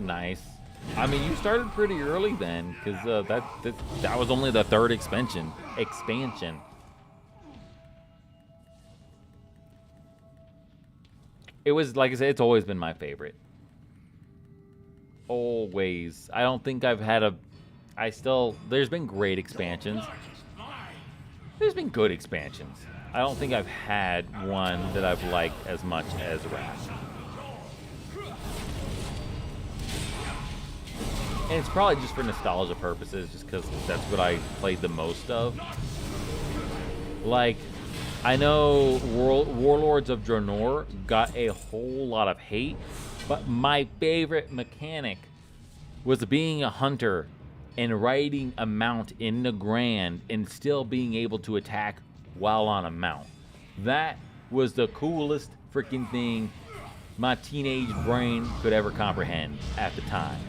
Nice. I mean, you started pretty early then, because that was only the third expansion. It was, like I said, it's always been my favorite. Always. I don't think I've had there's been great expansions. There's been good expansions. I don't think I've had one that I've liked as much as Wrath. And it's probably just for nostalgia purposes, just because that's what I played the most of. Like, I know Warlords of Draenor got a whole lot of hate, but my favorite mechanic was being a hunter and riding a mount in the Grand and still being able to attack while on a mount. That was the coolest freaking thing my teenage brain could ever comprehend at the time.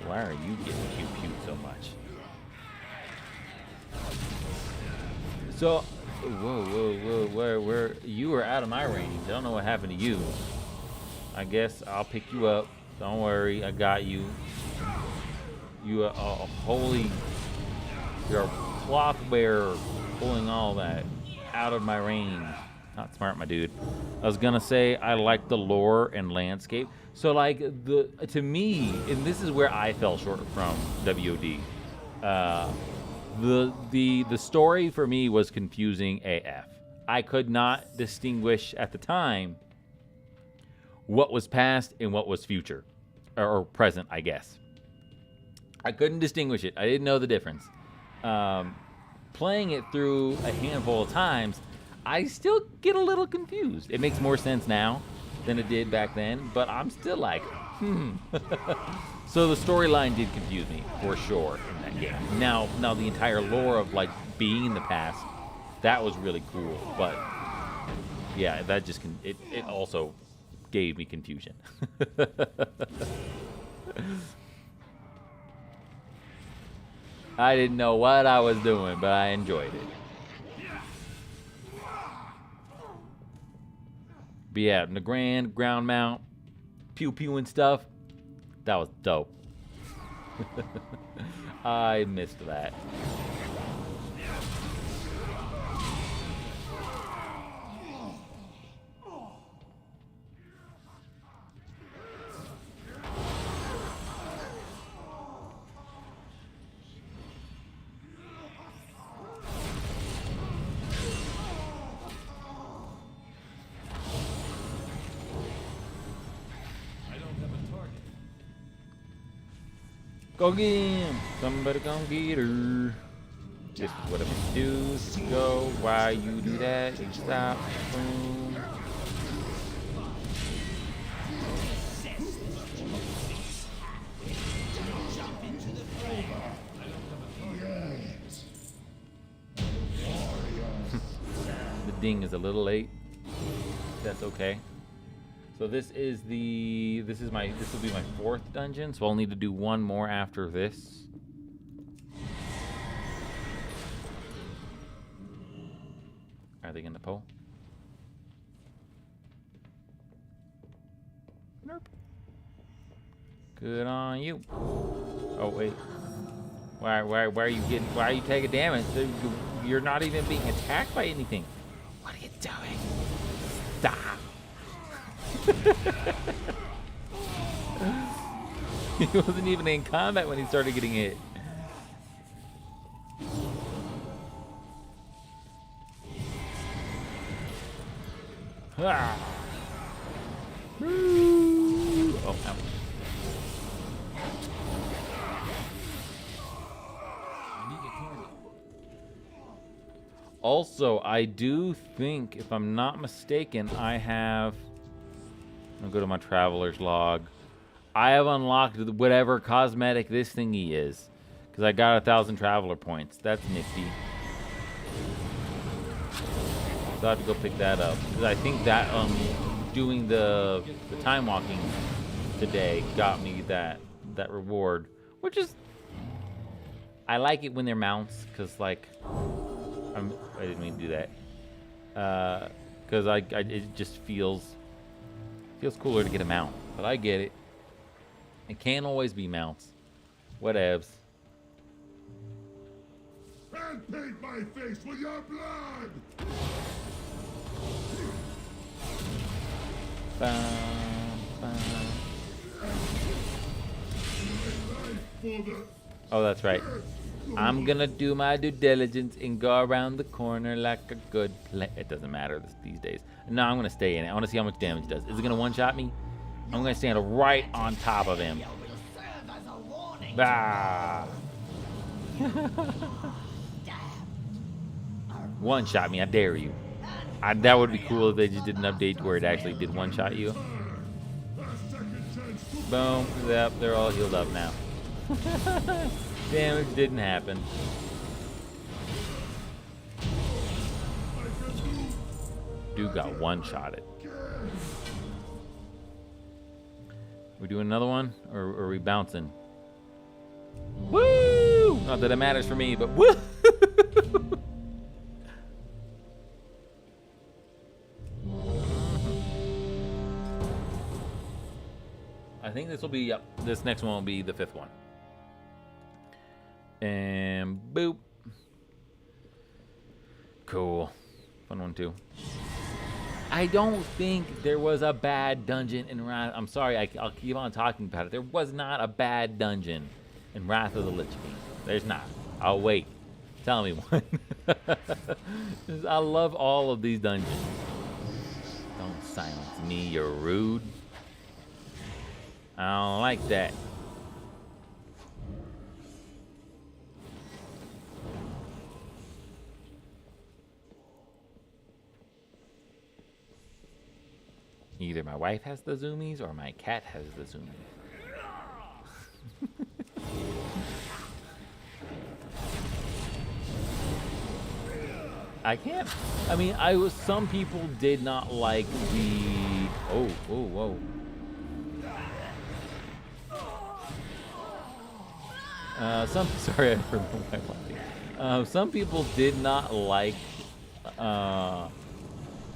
Why are you getting pew-pewed so much? So, whoa, where you were out of my range. I don't know what happened to you. I guess I'll pick you up. Don't worry, I got you. You are you're a cloth bearer pulling all that out of my range. Not smart, my dude. I was gonna say I like the lore and landscape. So like to me, and this is where I fell short from WOD. The story for me was confusing AF. I could not distinguish at the time what was past and what was future, or present, I guess. I couldn't distinguish it. I didn't know the difference. Playing it through a handful of times, I still get a little confused. It makes more sense now, than it did back then, but I'm still like, So the storyline did confuse me for sure in that game. Now the entire lore of like being in the past, that was really cool, but yeah, that just it also gave me confusion. I didn't know what I was doing, but I enjoyed it. But yeah, the ground mount, pew pew and stuff, that was dope. I missed that. Go get him! Somebody come get her. This is what I'm gonna do. Go. Why you do that? You stop. Boom. The ding is a little late. That's okay. So this will be my 4th dungeon, so I'll need to do one more after this. Are they gonna pull? Nope. Good on you. Oh wait. Why are you taking damage? You're not even being attacked by anything. What are you doing? Stop. He wasn't even in combat when he started getting hit. Ah. Oh, ouch. Also, I do think, if I'm not mistaken, I have... I'll go to my traveler's log. I have unlocked whatever cosmetic this thingy is, because I got 1,000 traveler points. That's nifty. So I have to go pick that up, because I think that doing the time walking today got me that reward, which is, I like it when they're mounts, because like I didn't mean to do that, because it just feels cooler to get a mount, but I get it. It can't always be mounts. Whatevs. And paint my face with your blood! Oh, that's right. I'm gonna do my due diligence and go around the corner like a good play. It doesn't matter these days. No, I'm gonna stay in it. I want to see how much damage it does. Is it gonna one-shot me? I'm gonna stand right on top of him. Ah. One-shot me, I dare you. That would be cool if they just did an update where it actually did one-shot you. Boom. Yep, they're all healed up now. Damage didn't happen. Dude got one-shotted. We doing another one, or are we bouncing? Woo! Not that it matters for me, but woo! I think this will be, yep, this next one will be the 5th one. And boop. Cool. Fun one too. I don't think there was a bad dungeon in Wrath. I'm sorry, I'll keep on talking about it. There was not a bad dungeon in Wrath of the Lich King. There's not. I'll wait. Tell me one. I love all of these dungeons. Don't silence me, you're rude. I don't like that. Either my wife has the zoomies or my cat has the zoomies. I can't. I mean, some people did not like the. Oh, whoa. Sorry, I forgot my lighting. Some people did not like.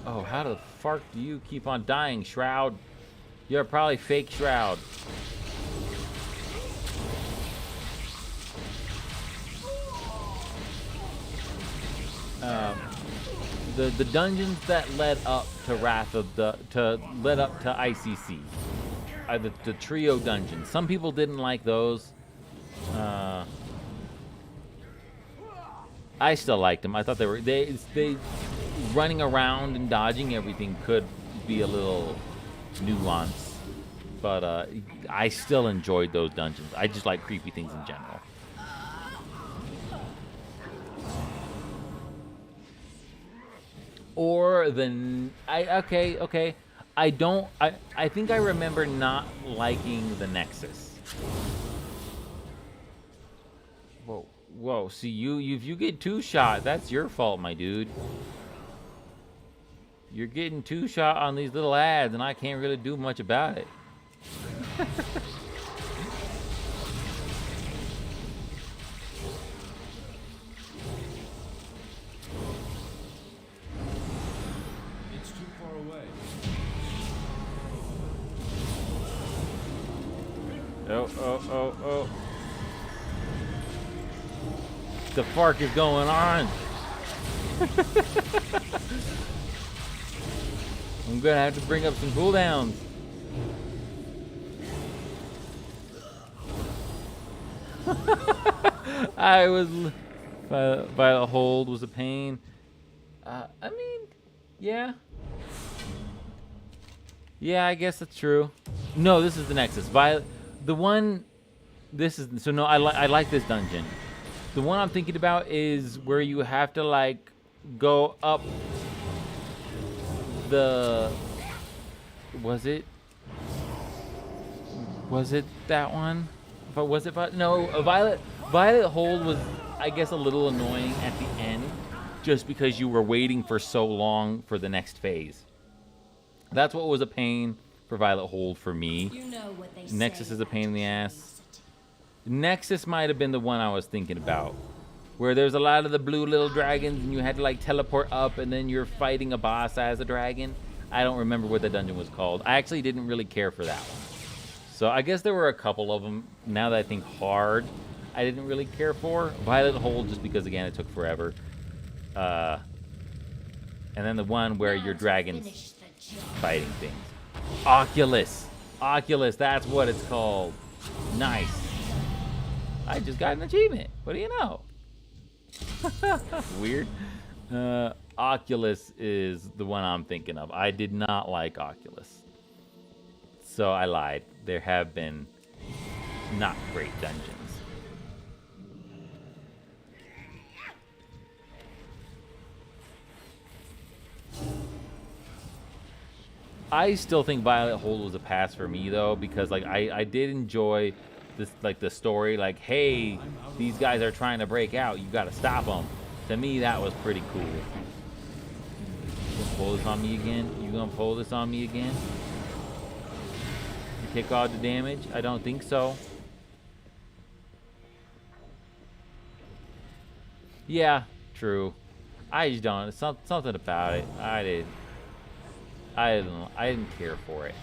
Oh, how the fuck do you keep on dying, Shroud? You're probably fake Shroud. The dungeons that led up to led up to ICC, the trio dungeons. Some people didn't like those. I still liked them. I thought they running around and dodging everything could be a little nuanced, but I still enjoyed those dungeons. I just like creepy things in general. Or okay. I think I remember not liking the Nexus. Whoa. See, if you get two-shot, that's your fault, my dude. You're getting two-shot on these little ads, and I can't really do much about it. It's too far away. Oh. The fuck is going on? I'm gonna have to bring up some cooldowns. Violet Hold was a pain. I mean, yeah. Yeah, I guess that's true. No, this is the Nexus. I like this dungeon. The one I'm thinking about is where you have to like go up the. Was it that one? No, Violet Hold was, I guess, a little annoying at the end, just because you were waiting for so long for the next phase. That's what was a pain for Violet Hold for me. You know what they Nexus say is a pain in the about ass. Nexus might have been the one I was thinking about, where there's a lot of the blue little dragons and you had to like teleport up and then you're fighting a boss as a dragon. I don't remember what the dungeon was called. I actually didn't really care for that one. So I guess there were a couple of them. Now that I think hard, I didn't really care for. Violet Hold, just because, again, it took forever. And then the one where your dragon's fighting things. Oculus, that's what it's called. Nice. I just got an achievement. What do you know? Weird. Oculus is the one I'm thinking of. I did not like Oculus. So I lied. There have been not great dungeons. I still think Violet Hold was a pass for me though, because like I did enjoy this, like the story, like, hey, these guys are trying to break out, you gotta stop them. To me, that was pretty cool. You gonna pull this on me again? You take all the damage? I don't think so. Yeah, true. I just don't. Something about it. I didn't care for it.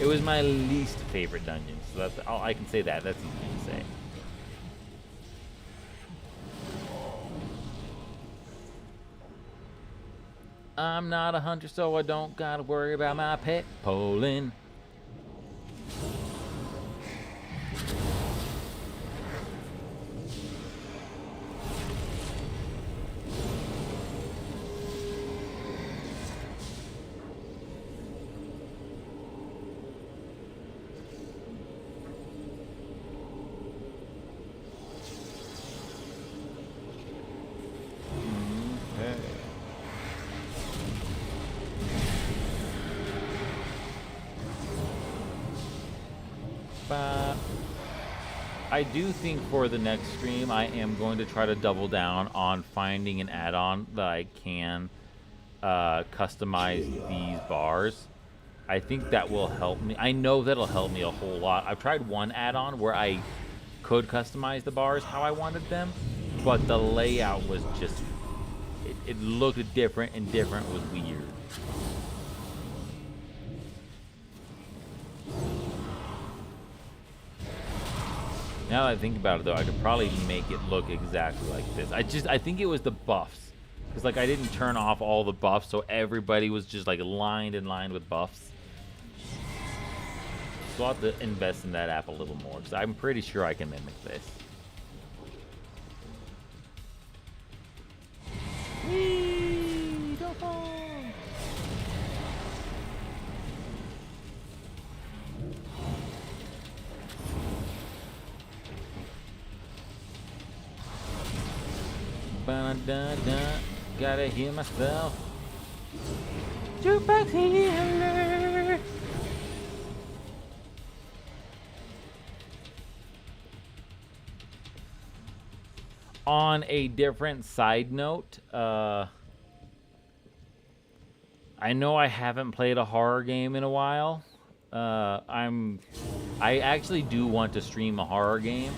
It was my least favorite dungeon, so that's all I can say. That's easy to say. I'm not a hunter, so I don't gotta worry about my pet polling. I do think for the next stream, I am going to try to double down on finding an add-on that I can customize these bars. I think that will help me. I know that'll help me a whole lot. I've tried one add-on where I could customize the bars how I wanted them, but the layout was just, it looked different, and different was weird. Now that I think about it, though, I could probably make it look exactly like this. I think it was the buffs. Because, like, I didn't turn off all the buffs, so everybody was just, like, lined in line with buffs. So I'll have to invest in that app a little more, because I'm pretty sure I can mimic this. Whee! Go home! Ba-da-da-da. Gotta hear myself. Jukebox healer. On a different side note, I know I haven't played a horror game in a while. I actually do want to stream a horror game.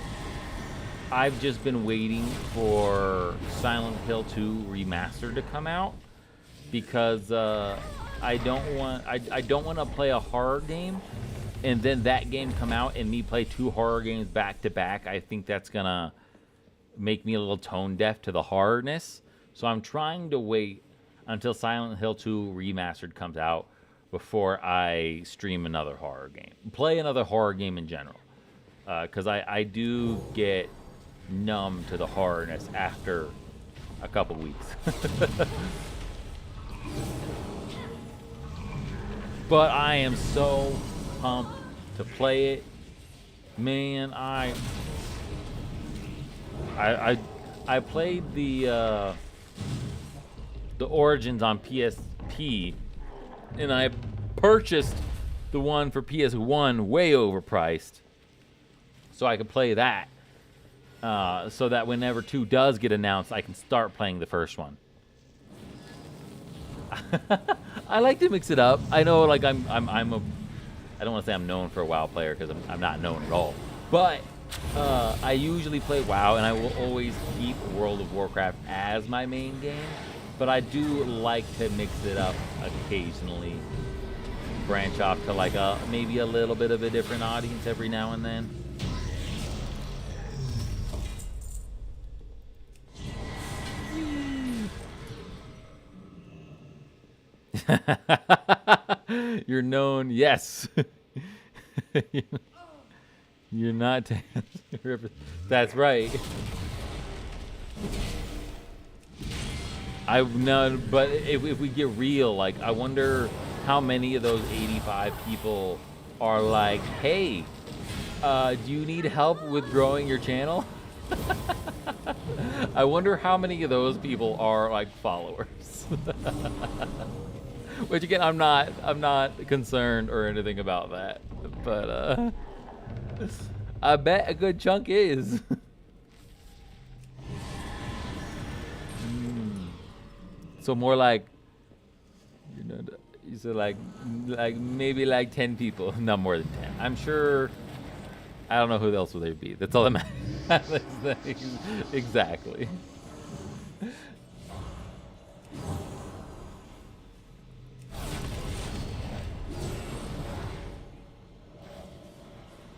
I've just been waiting for Silent Hill 2 Remastered to come out because I don't want to play a horror game and then that game come out and me play 2 horror games back to back. I think that's gonna make me a little tone deaf to the horrorness. So I'm trying to wait until Silent Hill 2 Remastered comes out before I stream another horror game. Play another horror game in general. Because I do get numb to the horrorness after a couple weeks. But I am so pumped to play it. Man, I played the Origins on PSP, and I purchased the one for PS1 way overpriced, so I could play that. So that whenever 2 does get announced, I can start playing the first one. I like to mix it up. I know, like I don't want to say I'm known for a WoW player because I'm not known at all. But I usually play WoW, and I will always keep World of Warcraft as my main game. But I do like to mix it up occasionally, branch off to like maybe a little bit of a different audience every now and then. You're known, yes. You're not. That's right. I know, but if we get real, like, I wonder how many of those 85 people are like, "Hey, do you need help with growing your channel?" I wonder how many of those people are like followers. Which again, I'm not concerned or anything about that, but I bet a good chunk is. So more like, you know, you said like maybe like 10 people, not more than 10. I'm sure. I don't know who else would they be. That's all that matters. Exactly.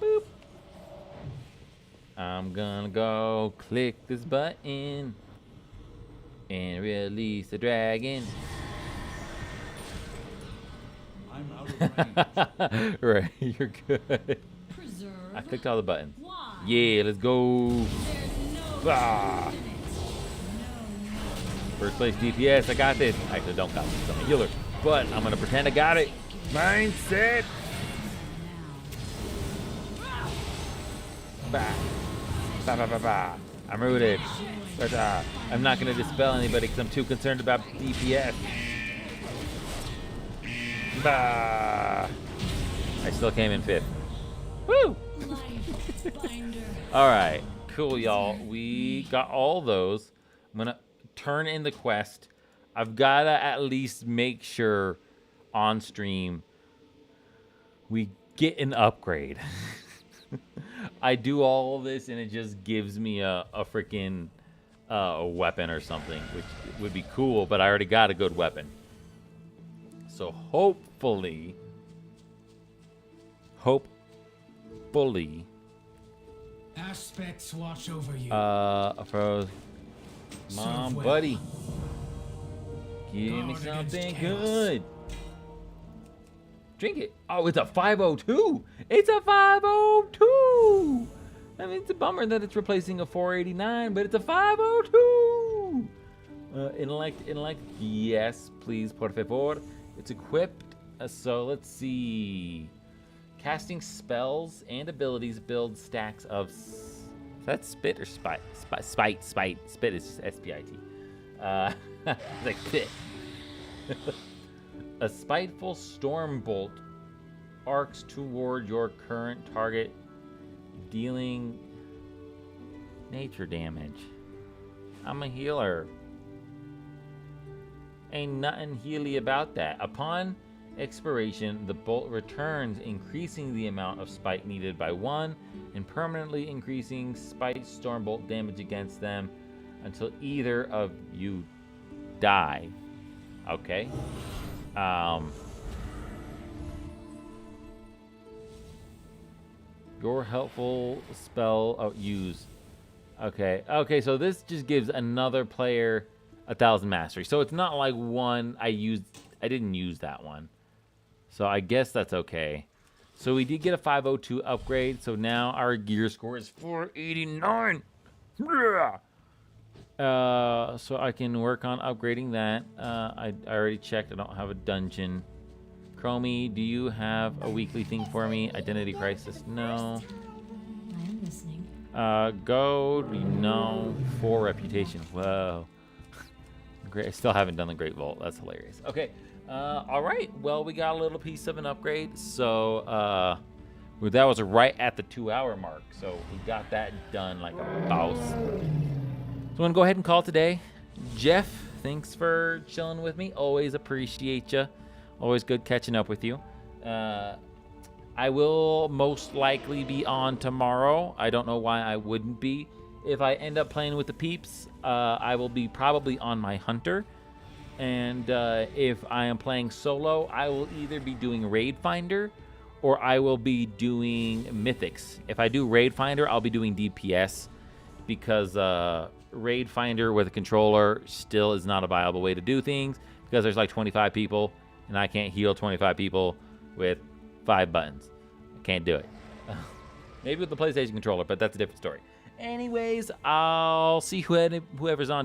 Boop. I'm gonna go click this button and release the dragon. I'm out of range. Right, you're good. Preserve. I clicked all the buttons. Why? Yeah, let's go. There's no Ah. truth in it. First place DPS, I got this. Actually, don't got this. I'm a healer, but I'm gonna pretend I got it. Mindset. Bah. Bah, bah, bah, bah. I'm rooted. But I'm not gonna dispel anybody because I'm too concerned about DPS. Bah. I still came in 5th. Woo! Life binder. All right, cool, y'all. We got all those. I'm gonna turn in the quest. I've gotta at least make sure on stream we get an upgrade. I do all this and it just gives me a freaking weapon or something, which would be cool, but I already got a good weapon. So hopefully, Aspects watch over you. for Mom, well. buddy, give me Guard something against chaos. good. Drink it. Oh, it's a 502. It's a 502. I mean, it's a bummer that it's replacing a 489, but it's a 502. Intellect, yes, please, por favor. It's equipped, so let's see. Casting spells and abilities build stacks of... Is that spit or spite? Spite. Spit is S-P-I-T. It's like spit. A spiteful storm bolt arcs toward your current target, dealing nature damage. I'm a healer. Ain't nothing healy about that. Upon expiration, the bolt returns, increasing the amount of spite needed by 1 and permanently increasing spite storm bolt damage against them until either of you die. Okay. Your helpful spell use. Okay, so this just gives another player 1,000 mastery. So it's not like one I didn't use that one. So I guess that's okay. So we did get a 502 upgrade. So now our gear score is 489. Yeah. So I can work on upgrading that. I already checked. I don't have a dungeon. Chromie, do you have a weekly thing for me? Identity crisis? No. I'm listening. Gold? No. 4 reputation. Whoa. Great. I still haven't done the Great Vault. That's hilarious. Okay. All right. Well, we got a little piece of an upgrade. So that was right at the 2-hour mark. So we got that done like a boss. So I'm going to go ahead and call it today. Jeff, thanks for chilling with me. Always appreciate you. Always good catching up with you. I will most likely be on tomorrow. I don't know why I wouldn't be. If I end up playing with the peeps, I will be probably on my hunter. And if I am playing solo, I will either be doing Raid Finder or I will be doing Mythics. If I do Raid Finder, I'll be doing DPS because Raid Finder with a controller still is not a viable way to do things because there's like 25 people and I can't heal 25 people with 5 buttons. I can't do it. Maybe with the PlayStation controller, but that's a different story. Anyways, I'll see whoever's on